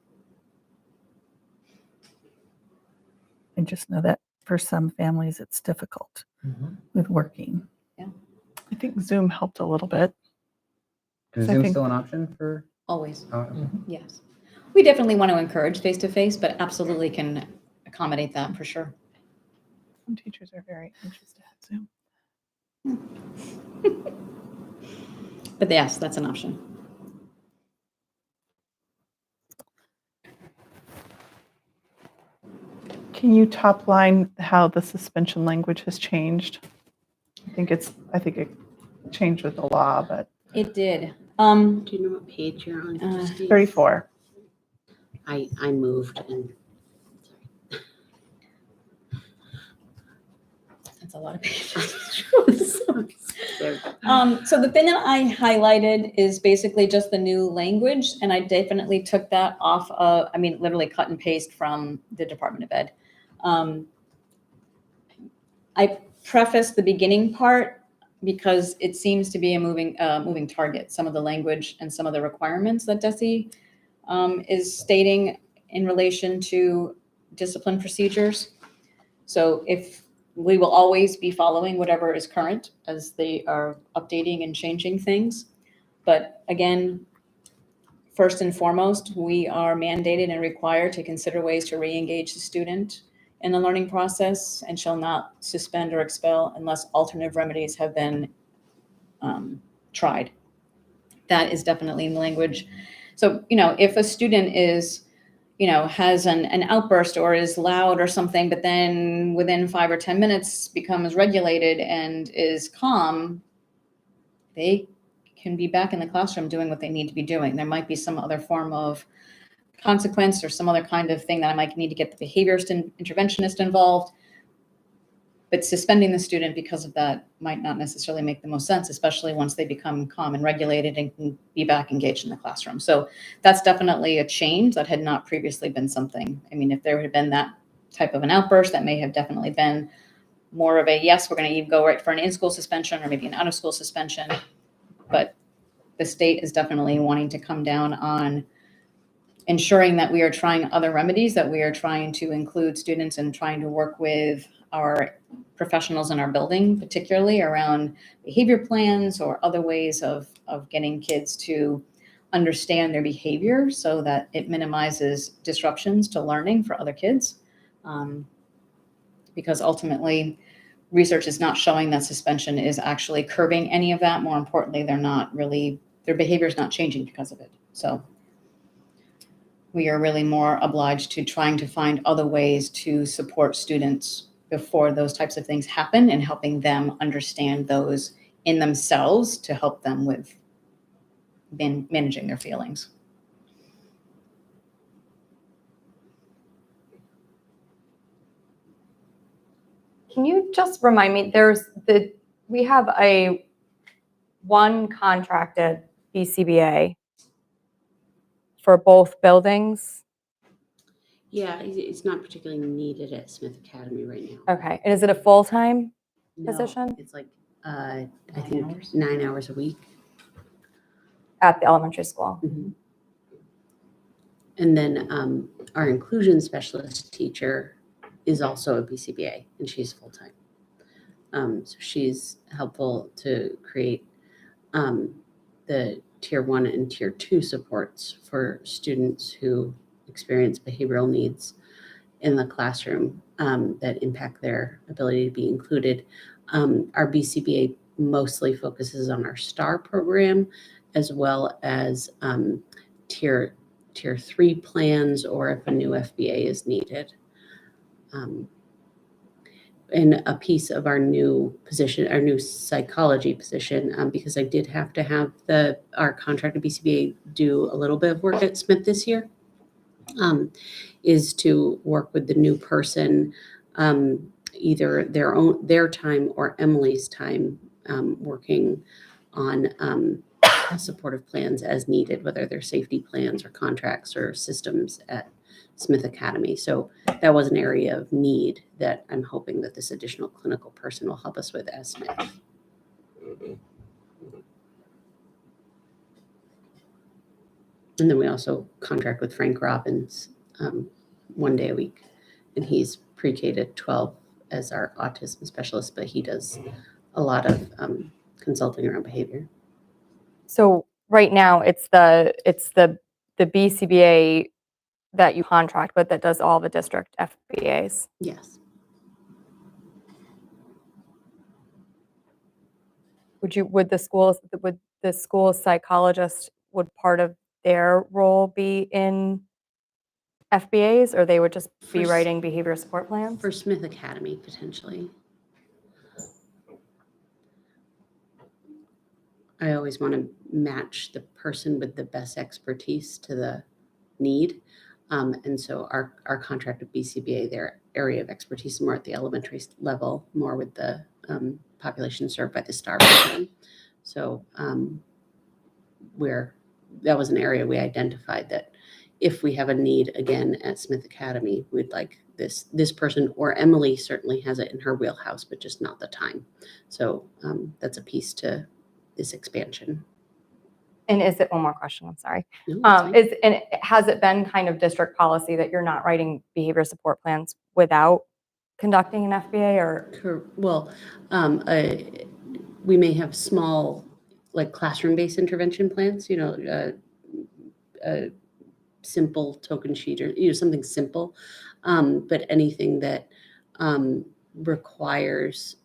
I just know that for some families, it's difficult with working. I think Zoom helped a little bit. Is I Zoom think- still an option for? Always, Oh, okay. yes. We definitely want to encourage face-to-face, but absolutely can accommodate that for sure. Some teachers are very anxious to have Zoom. But yes, that's an option. Can you top line how the suspension language has changed? I think it changed with the law, but It did. Do you know what page you're on? Christine? 34. I moved and That's a lot of pages. So, So the thing that I highlighted is basically just the new language, and I definitely took that off of, I mean, literally cut and paste from the Department of Ed. I prefaced the beginning part because it seems to be a moving target. Some of the language and some of the requirements that DESE is stating in relation to discipline procedures. So if we will always be following whatever is current as they are updating and changing things. But again, first and foremost, we are mandated and required to consider ways to re-engage the student in the learning process and shall not suspend or expel unless alternative remedies have been tried. That is definitely in the language. So, if a student is, has an outburst or is loud or something, but then within 5 or 10 minutes becomes regulated and is calm, they can be back in the classroom doing what they need to be doing. There might be some other form of consequence or some other kind of thing that I might need to get the behaviorist and interventionist involved. But suspending the student because of that might not necessarily make the most sense, especially once they become calm and regulated and can be back engaged in the classroom. So that's definitely a change that had not previously been something. I mean, if there had been that type of an outburst, that may have definitely been more of a, yes, we're going to go right for an in-school suspension or maybe an out-of-school suspension. But the state is definitely wanting to come down on ensuring that we are trying other remedies, that we are trying to include students and trying to work with our professionals in our building, particularly around behavior plans or other ways of getting kids to understand their behavior so that it minimizes disruptions to learning for other kids. Because ultimately, research is not showing that suspension is actually curbing any of that. More importantly, their behavior is not changing because of it. So we are really more obliged to trying to find other ways to support students before those types of things happen and helping them understand those in themselves to help them with managing their feelings. Can you just remind me, we have one contracted BCBA for both buildings? yeah, it's not particularly needed at Smith Academy right now. Okay, and is it a full-time? No, Position? it's like, I think 9 hours a week. At the elementary school? Mhm. And then our inclusion specialist teacher is also a BCBA, and she's full-time. So she's helpful to create the tier 1 and tier 2 supports for students who experience behavioral needs in the classroom that impact their ability to be included. Our BCBA mostly focuses on our STAR program, as well as tier 3 plans, or if a new FBA is needed. And a piece of our new position, our new psychology position, because I did have to have our contracted BCBA do a little bit of work at Smith this year, is to work with the new person, either their time or Emily's time, working on supportive plans as needed, whether they're safety plans or contracts or systems at Smith Academy. So that was an area of need that I'm hoping that this additional clinical person will help us with at Smith. And then we also contract with Frank Robbins 1 day a week, and he's pre-K to 12 as our autism specialist, but he does a lot of consulting around behavior. So right now, it's the BCBA that you contract with that does all the district FBAs. Yes. Would the school psychologist, would part of their role be in FBAs, or they would just be For writing behavior support plans? For Smith Academy, potentially. I always want to match the person with the best expertise to the need. And so our contract with BCBA, their area of expertise is more at the elementary level, more with the population served by the STAR program. So that was an area we identified that if we have a need again at Smith Academy, we'd like this person, or Emily certainly has it in her wheelhouse, but just not the time. So that's a piece to this expansion. And is it one more question? I'm sorry. No, that's fine. Has it been kind of district policy that you're not writing behavior support plans without conducting an FBA, or? Well, we may have small, like classroom-based intervention plans, a simple token sheet or, something simple. But anything that requires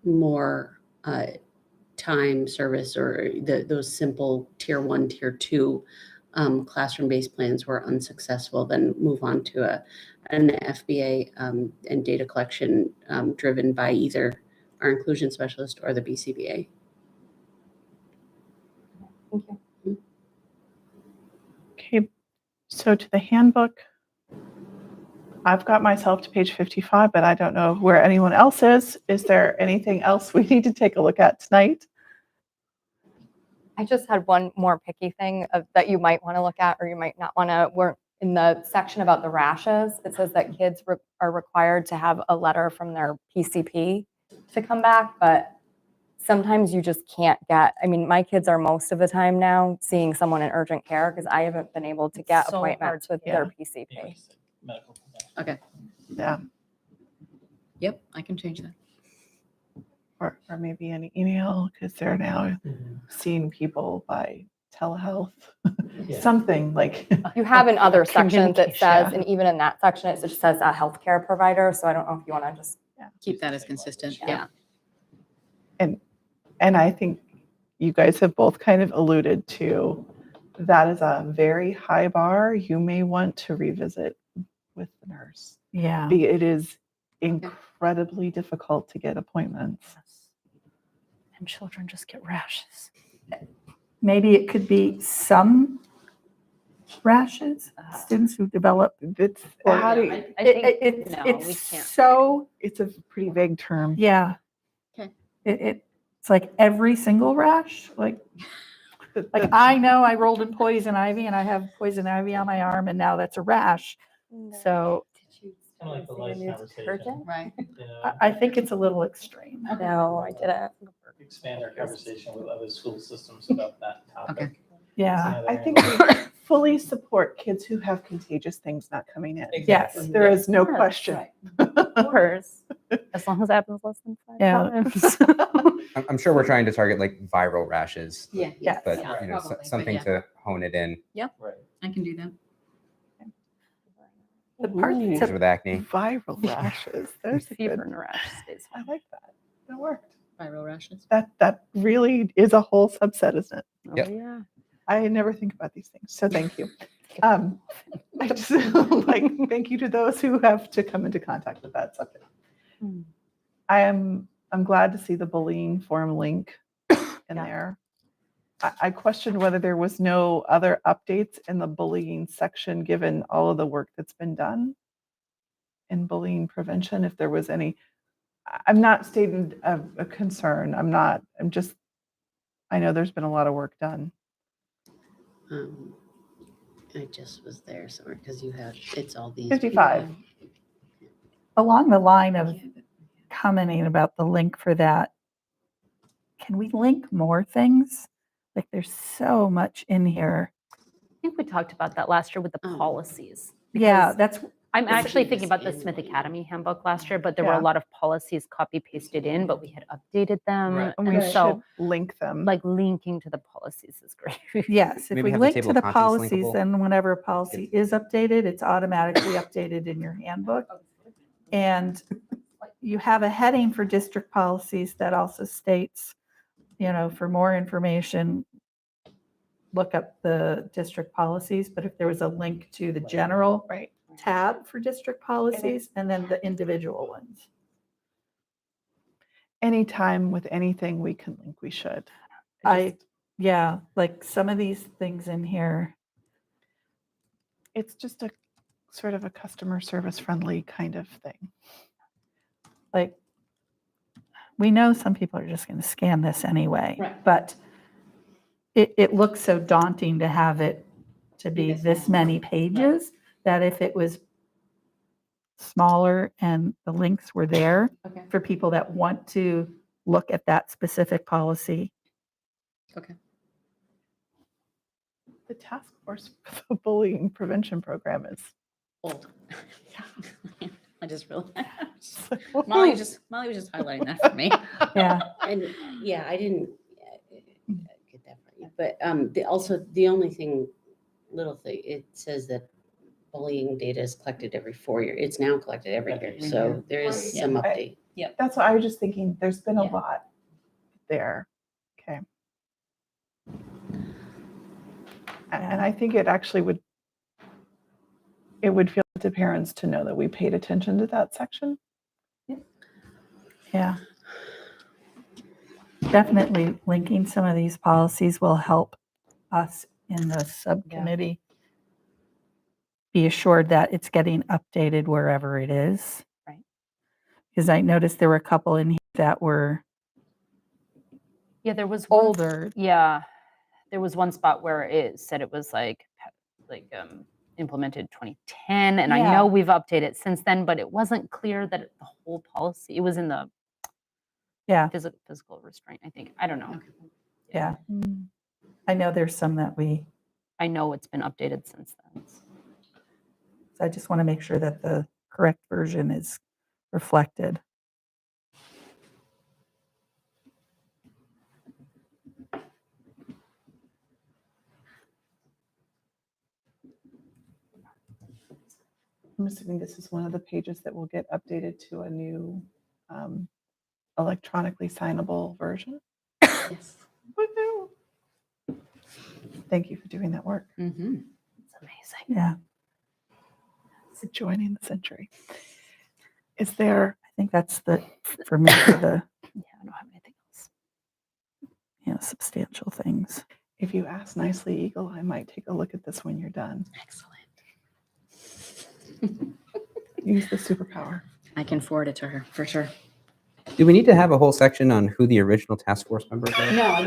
more time, service, or those simple tier 1, tier 2 classroom-based plans were unsuccessful, then move on to an FBA and data collection driven by either our inclusion specialist or the BCBA. Thank you. Okay, so to the handbook, I've got myself to page 55, but I don't know where anyone else is. Is there anything else we need to take a look at tonight? I just had one more picky thing that you might want to look at, or you might not want to. We're in the section about the rashes. It says that kids are required to have a letter from their PCP to come back, but sometimes you just can't get. I mean, my kids are most of the time now seeing someone in urgent care because I haven't been able to get So appointments with yeah. their PCP. Medical professional. Okay. Yeah, Yep, I can change that. or maybe an email, because they're now Mhm. seeing people by telehealth. Yeah. Something like, You have in other sections it Communication. says, Yeah. and even in that section it just says a healthcare provider. So I don't know if you want to just. Keep that as consistent. Yeah. Yeah. and I think you guys have both kind of alluded to, that is a very high bar you may want to revisit with the nurse. Yeah. It is incredibly difficult to get appointments. And children just get rashes. Maybe it could be some rashes, students who develop. It's, Or- how do you- I think, It's no, we it's can't. so, it's a pretty vague term. yeah. Okay. It's like every single rash, like I know I rolled in poison ivy and I have poison ivy on my arm and now that's a rash. So Kind of like the life conversation. Right. I think it's a little extreme. No, I didn't. Expand our conversation with other school systems about that topic. Okay. Yeah. I think we fully support kids who have contagious things not coming in. Yes. There is no Yes, question. Of course, as long as it happens less than 5 Yeah. times. I'm sure we're trying to target like viral rashes, Yeah. Yes. but Yeah, you know, probably, but something yeah. to hone it in. Right. I can do that. The part Ooh. Kids with acne. Viral rashes. There's a Fever good, and a rash stays I fine. like that. That worked. Viral rashes. That really is a whole subset, isn't it? Oh, Yep. yeah. I never think about these things, so thank you. I just thank you to those who have to come into contact with that subject. Hmm. I'm glad to see the bullying forum link in Yeah. there. I questioned whether there was no other updates in the bullying section, given all of the work that's been done in bullying prevention. If there was any, I'm not stating a concern. I'm just, I know there's been a lot of work done. I just was there, sorry, because it's all these. 55. along the line of commenting about the link for that, can we link more things? Like there's so much in here. I think we talked about that last year with the policies. Yeah, because that's, I'm This actually is thinking about the in Smith what you- Academy handbook last year, but there were Yeah. a lot of policies copy pasted in, but we had updated them. Right. And we And so should link them. like linking to the policies is great. yes, if Maybe we have the link table to of the contents policies, linkable. then whenever a policy is updated, it's automatically updated in your handbook. And you have a heading for district policies that also states, for more information, look up the district policies. But if there was a link to the general Right. tab for district policies and then the individual ones. Anytime with anything we can link, we should. Yeah, like some of these things in here. It's just a sort of a customer service friendly kind of thing. Like we know some people are just going to scan this anyway. Right. But it looks so daunting to have it to be this many pages that if it was smaller and the links were there Okay. for people that want to look at that specific policy. Okay. The task force for the bullying prevention program is. Old. I just realized. it's like, Molly woohoo. was just highlighting that for me. Yeah. And yeah, I didn't get that from you, but the only thing, little thing, it says that bullying data is collected every 4 years. It's now collected every year, so there is Yeah. some I- update. That's what I was just thinking. There's been a Yeah. lot there. Okay. And I think it actually would feel good to parents to know that we paid attention to that section. Yeah. Definitely linking some of these policies will help us in the subcommittee be assured that it's getting updated wherever it is. Right. Because I noticed there were a couple in here that were Yeah, there was one older. Yeah, there was one spot where it said it was like implemented 2010, and I Yeah. know we've updated since then, but it wasn't clear that the whole policy, it was in the Yeah, physical restraint, I think. I don't know. yeah. I know there's some that I know it's been updated since then. so I just want to make sure that the correct version is reflected. I'm assuming this is one of the pages that will get updated to a new electronically signable version. Yes. Woohoo. Thank you for doing that work. Mm-hmm. It's amazing. Yeah, It's joining the century. Is there, I think that's for me, for the Yeah, I don't have anything else. substantial things. if you ask nicely, Eagle, I might take a look at this when you're done. Excellent. Use the superpower. I can forward it to her for sure. Do we need to have a whole section on who the original task force members are? No, I would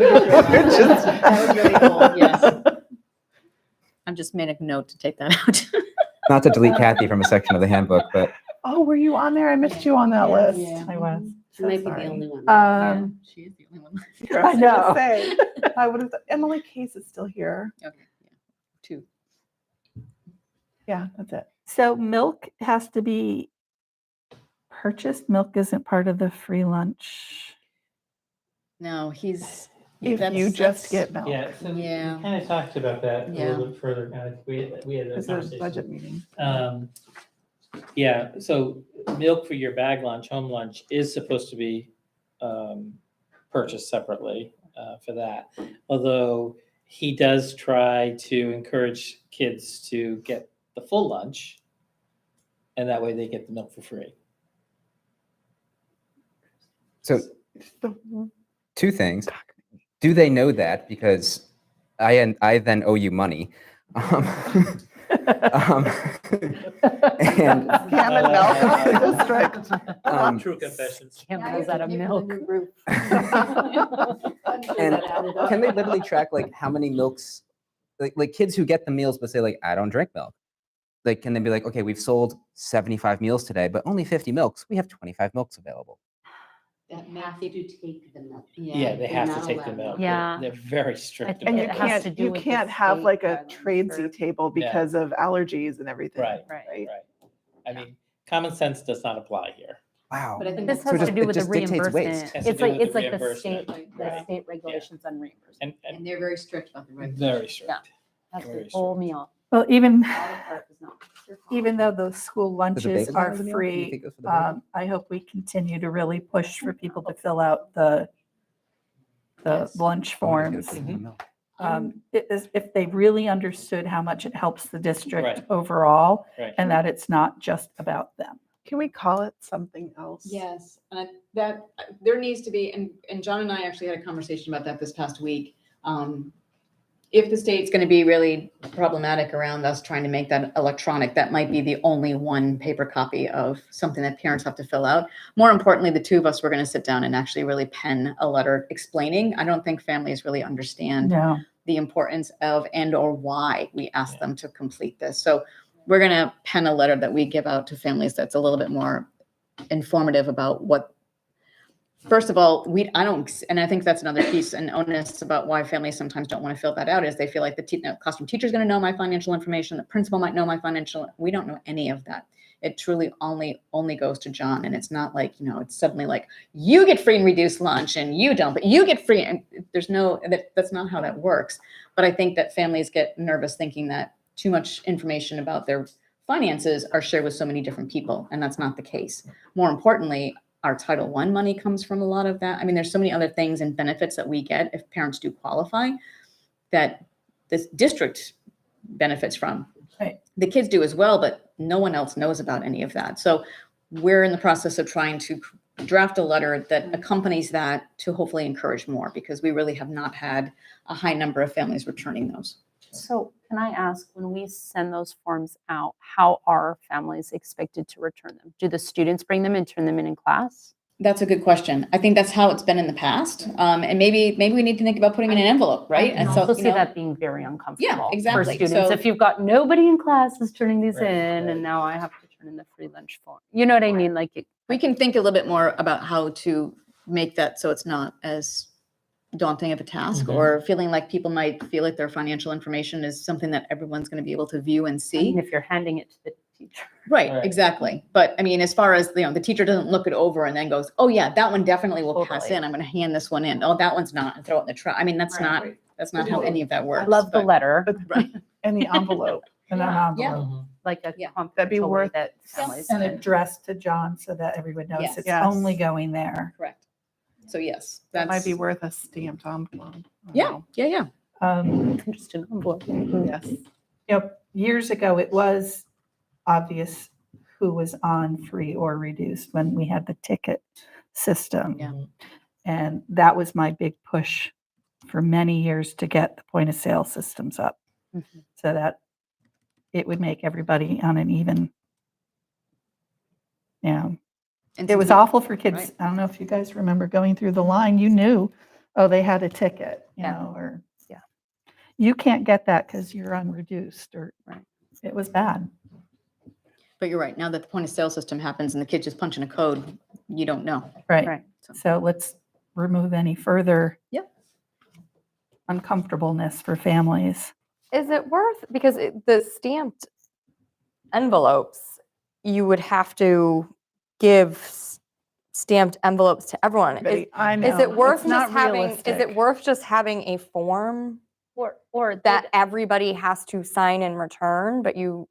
just, that was really cool. Yes. I've just made a note to take that out. Not to delete Kathy from a section of the handbook, but Oh, were you on there? I missed you on that list. Yeah. I was. She might be sorry. the only one. She is the only one. I I know. Say, I would have. Emily Case is still here. Okay. Yeah. 2. Yeah, that's it. So milk has to be purchased. Milk isn't part of the free lunch. No, he's. If you just get milk, Yeah, so we Yeah. kind of talked about that a Yeah. little bit further. We had a it's a conversation. budget meeting. Yeah, so milk for your bag lunch, home lunch is supposed to be purchased separately for that. Although he does try to encourage kids to get the full lunch, and that way they get the milk for free. so The- two things. Do they know that? Because I then owe you money. And Cam and milk in the district. True confessions. Campbell's out of milk. And can they literally track like how many milks, like kids who get the meals but say like, I don't drink milk. Like, can they be like, okay, we've sold 75 meals today, but only 50 milks. We have 25 milks available. That have to take the milk. Yeah, they they're have not to take the allowed milk. Yeah. They're very strict think And about you it that. has to can't do you with the can't have state like a guidelines tradesy for- table Yeah. because of allergies and everything. Right, Right. Right. right. I mean, common sense does not apply here. Wow. But I think This that's has So to it do with the just dictates waste. reimbursement. Has to It's do like with it's the like the reimbursement, state right. regulations on reimbursement. And and they're very strict about the regulations. very strict. Yeah. Has Very to pull strict. me off. Well, even Part is not. even though the school Does the lunches bagel are go with the meal? Do you free, think it goes with the bagel? I hope we continue to really push for people to fill out the lunch I'm gonna get forms. a free milk. If they really understood how much it helps the district Right. overall, Right. and that it's not just about them. Can we call it something else? Yes, and that there needs to be, and John and I actually had a conversation about that this past week. If the state's going to be really problematic around us trying to make that electronic, that might be the only one paper copy of something that parents have to fill out. More importantly, the two of us were going to sit down and actually really pen a letter explaining. I don't think families really understand No. the importance of and or why we ask them to complete this. So we're going to pen a letter that we give out to families that's a little bit more informative about what. First of all, I don't, and I think that's another piece and onus about why families sometimes don't want to fill that out is they feel like the classroom teacher is going to know my financial information, the principal might know my financial. We don't know any of that. It truly only goes to John, and it's not like it's suddenly like you get free and reduced lunch and you don't, but you get free. And there's no that's not how that works. But I think that families get nervous thinking that too much information about their finances are shared with so many different people, and that's not the case. More importantly, our Title I money comes from a lot of that. I mean, there's so many other things and benefits that we get if parents do qualify that this district benefits from. Right. The kids do as well, but no one else knows about any of that. So we're in the process of trying to draft a letter that accompanies that to hopefully encourage more, because we really have not had a high number of families returning those. So can I ask, when we send those forms out, how are families expected to return them? Do the students bring them and turn them in class? That's a good question. I think that's how it's been in the past. And maybe we need to think about putting in an envelope, right? I can And also so, see that being very uncomfortable for exactly. students. So- If you've got nobody in class is turning these Right, in, right. and now I have to turn in the free lunch form. You know what I mean? Like, we can think a little bit more about how to make that so it's not as daunting of a task, Mhm. or feeling like people might feel like their financial information is something that everyone's going to be able to view and I see. mean, if you're handing it to the teacher. Right, Right. exactly. But I mean, as far as, the teacher doesn't look it over and then goes, oh yeah, that one definitely will pass Totally. in. I'm going to hand this one in. Oh, that one's not, and throw it in the trash. I mean, that's Right. not how any of that works. I love the but- letter, Right. In the envelope. And an Yeah. envelope. Mhm. like a Yeah. That'd be confidential way worth- that families And can- addressed to John so that everyone knows Yes. it's Yes. only going there. Correct. So yes, That might be that's, worth a stamped envelope. I don't yeah, know. yeah. just an envelope. Yes. Years ago, it was obvious who was on free or reduced when we had the ticket system. Yeah. Mhm. And that was my big push for many years to get the point of sale systems up Mhm. so that it would make everybody on an even, And it since was we- awful for kids. right. I don't know if you guys remember going through the line, you knew, oh, they had a ticket, Yeah. or Yeah. you can't get that because you're on reduced, or Right. it was bad. But you're right. Now that the point of sale system happens and the kid just punch in a code, you don't know. Right. Right. So let's remove any further Yep. uncomfortableness for families. Is it worth, because the stamped envelopes, you would have to give stamped envelopes to everyone. I know. Is it worth It's not just having, is realistic. it worth just having a form Or that everybody has to sign and return, but you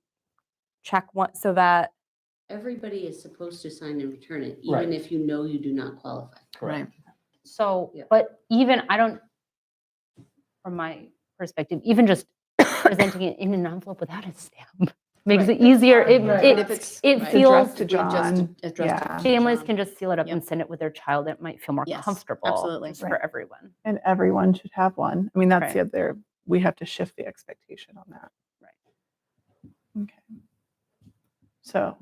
check one so that, Everybody is supposed to sign and return it, Right. even if you know you do not qualify. Correct. So, Yeah. but even, from my perspective, even just presenting it in an envelope without a stamp makes it easier. It, Right. it, But if it's it right, feels, Addressed to we just John. addressed to Yeah. families John. can just seal it up Yep. and send it with their child. It might feel more Yes, comfortable. absolutely. just for everyone. And everyone should have one. I mean, that's Right. the other, we have to shift the expectation on that. Right. Okay. So,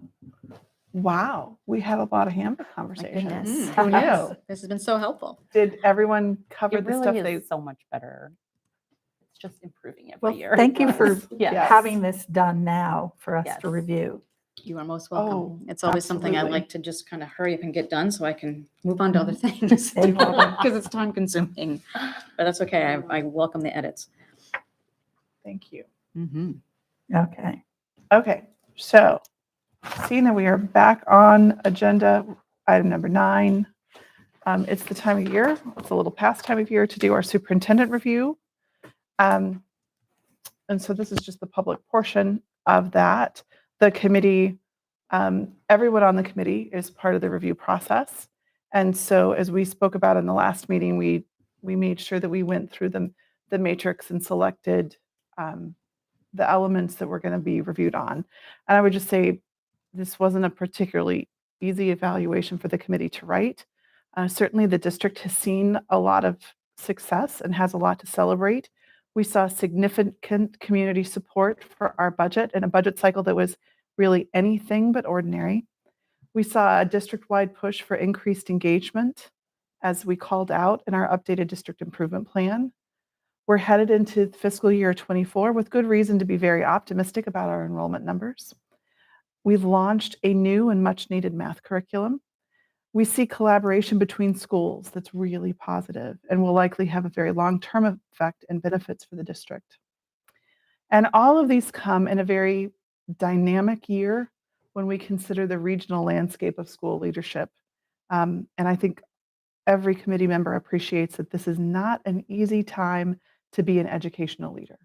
wow, we had a lot of Hamburg conversations. goodness. Who knew? This has been so helpful. Did everyone cover It the stuff really they? is so much better. It's just improving every Well, year. thank you for Yes. having this done now for us to Yes. review. You are most Oh, welcome. It's always something I absolutely. like to just kind of hurry up and get done so I can move on to other things. Save all the- Because it's time consuming. But that's okay. I welcome the edits. Thank you. Okay. Okay, so seeing that we are back on agenda, item number 9, it's the time of year, it's a little past time of year to do our superintendent review. And so this is just the public portion of that. The committee, everyone on the committee is part of the review process. And so as we spoke about in the last meeting, we made sure that we went through the matrix and selected the elements that we're going to be reviewed on. And I would just say this wasn't a particularly easy evaluation for the committee to write. Certainly the district has seen a lot of success and has a lot to celebrate We saw significant community support for our budget in a budget cycle that was really anything but ordinary. We saw a district-wide push for increased engagement, as we called out in our updated district improvement plan. We're headed into fiscal year 24 with good reason to be very optimistic about our enrollment numbers. We've launched a new and much-needed math curriculum. We see collaboration between schools that's really positive and will likely have a very long-term effect and benefits for the district. And all of these come in a very dynamic year when we consider the regional landscape of school leadership. And I think every committee member appreciates that this is not an easy time to be an educational leader.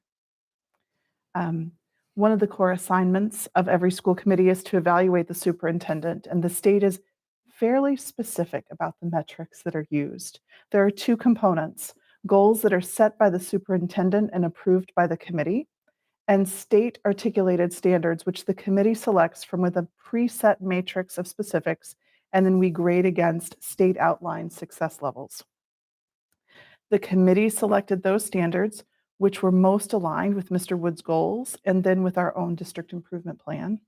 One of the core assignments of every school committee is to evaluate the superintendent, and the state is fairly specific about the metrics that are used. There are two components: goals that are set by the superintendent and approved by the committee, and state articulated standards, which the committee selects from with a preset matrix of specifics, and then we grade against state outlined success levels. The committee selected those standards which were most aligned with Mr. Wood's goals and then with our own district improvement plan.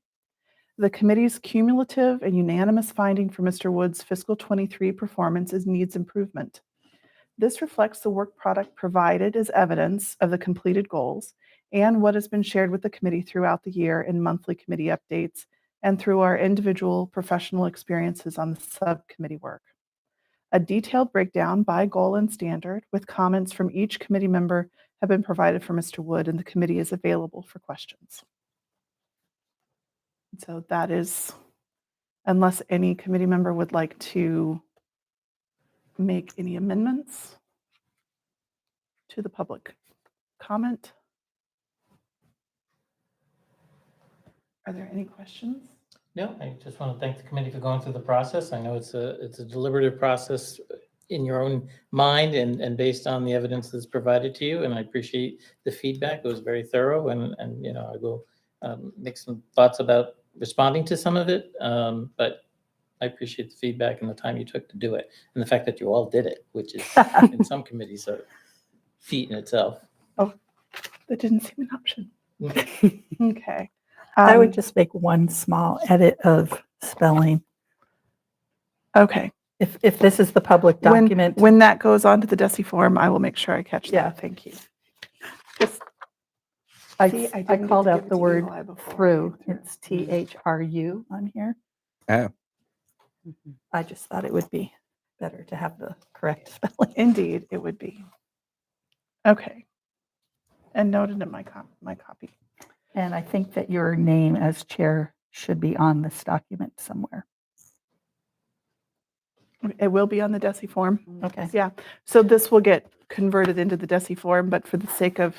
The committee's cumulative and unanimous finding for Mr. Wood's fiscal 23 performance is needs improvement. This reflects the work product provided as evidence of the completed goals and what has been shared with the committee throughout the year in monthly committee updates and through our individual professional experiences on the subcommittee work. A detailed breakdown by goal and standard with comments from each committee member have been provided for Mr. Wood, and the committee is available for questions. So that is, unless any committee member would like to make any amendments to the public comment. Are there any questions? No, I just want to thank the committee for going through the process. I know it's a deliberative process in your own mind and based on the evidence that's provided to you. And I appreciate the feedback. It was very thorough, and I will make some thoughts about responding to some of it. But I appreciate the feedback and the time you took to do it, and the fact that you all did it, which is in some committees a feat in itself. Oh, that didn't seem an option. Okay. I would just make one small edit of spelling. Okay. If this is the public document. When that goes on to the DESI form, I will make sure I catch Yeah. that. Thank you. Just, See, I I didn't get called to out give it the to word Eli before I through. came through. It's THRU on here. Oh, I just thought it would be better to have the correct spelling. Indeed, it would be. Okay. And noted in my copy. And I think that your name as chair should be on this document somewhere. It will be on the DESI form. Okay. Yeah. So this will get converted into the DESI form, but for the sake of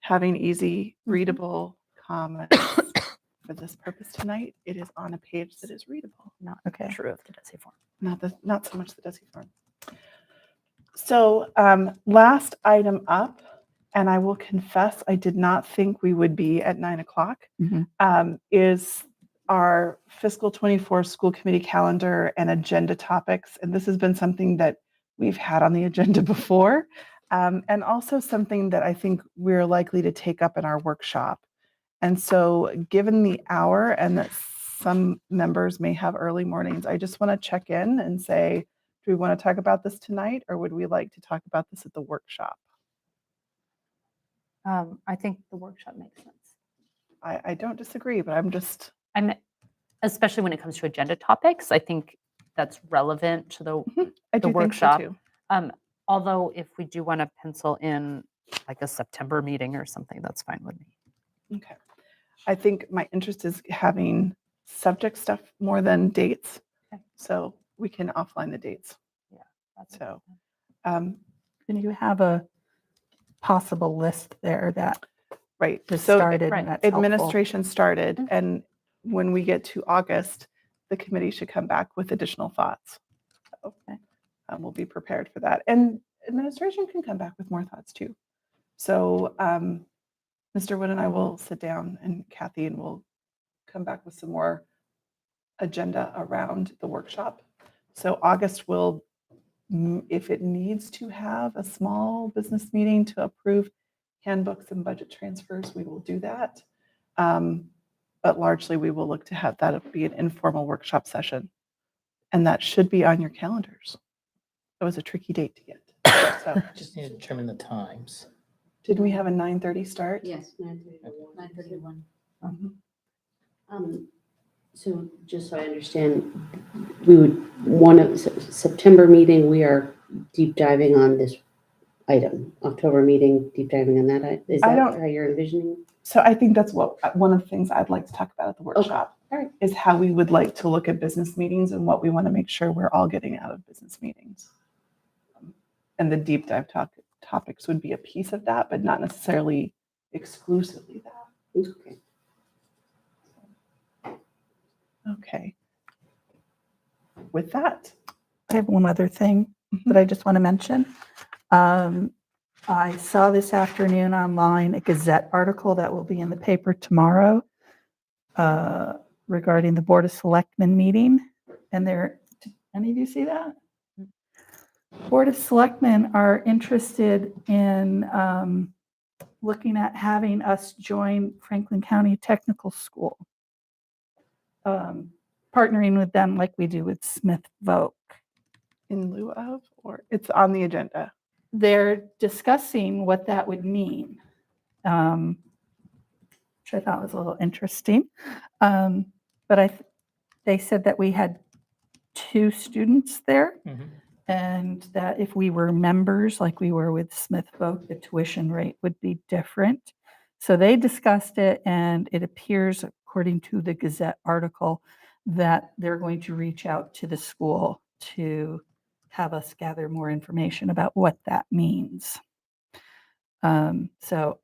having easy, readable comments for this purpose tonight, it is on a page that is readable. Not Okay. true of the DESI form. Not so much the DESI form. So last item up, and I will confess I did not think we would be at 9 o'clock, is our fiscal 24 school committee calendar and agenda topics. And this has been something that we've had on the agenda before, and also something that I think we're likely to take up in our workshop. And so given the hour and that some members may have early mornings, I just want to check in and say, do we want to talk about this tonight, or would we like to talk about this at the workshop? I think the workshop makes sense. I don't disagree, but I'm just, Especially when it comes to agenda topics, I think that's relevant to the I do think so workshop. too. Although if we do want to pencil in like a September meeting or something, that's fine with me. Okay. I think my interest is having subject stuff more than dates. Okay. So we can offline the dates. That's So, And you have a possible list there that right. just So started. right. And that's helpful. administration started, Mhm. and when we get to August, the committee should come back with additional thoughts. So we'll be prepared for that. And administration can come back with more thoughts too. So Mr. Wood and I will sit down, and Kathy, and we'll come back with some more agenda around the workshop. So August will, if it needs to have a small business meeting to approve handbooks and budget transfers, we will do that. But largely, we will look to have that be an informal workshop session. And that should be on your calendars. It was a tricky date to get. So Just need to determine the times. did we have a 9:30 start? Yes, 9:31. Mhm. So just so I understand, we would, one of September meeting, we are deep diving on this item. October meeting, deep diving on that. Is I that don't- how you're envisioning? So I think that's one of the things I'd like to talk about at the workshop. All right. Is how we would like to look at business meetings and what we want to make sure we're all getting out of business meetings. And the deep dive topics would be a piece of that, but not necessarily exclusively that. Okay. Okay. With that, I have one other thing that I just want to mention. I saw this afternoon online a Gazette article that will be in the paper tomorrow regarding the Board of Selectmen meeting. And did any of you see that? Board of Selectmen are interested in looking at having us join Franklin County Technical School, partnering with them like we do with Smith Voc. in lieu of, or it's on the agenda. They're discussing what that would mean, which I thought was a little interesting. But they said that we had 2 students there, Mhm. and that if we were members, like we were with Smith Voc, the tuition rate would be different. So they discussed it, and it appears, according to the Gazette article, that they're going to reach out to the school to have us gather more information about what that means. So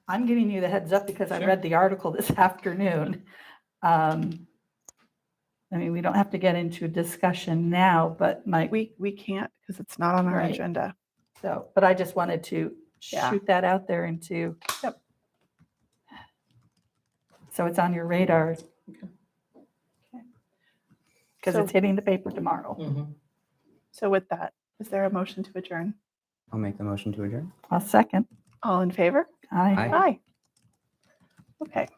I'm giving you the heads up because I Sure. read the article this afternoon. I mean, we don't have to get into a discussion now, but We can't because it's not on our Right. agenda. but I just wanted to Yeah. shoot that out there Yep. so it's on your radar. Okay. Because So- it's hitting the paper tomorrow. Mhm. So with that, is there a motion to adjourn? I'll make the motion to adjourn. I'll second. All in favor? Aye. Aye. Aye. Okay.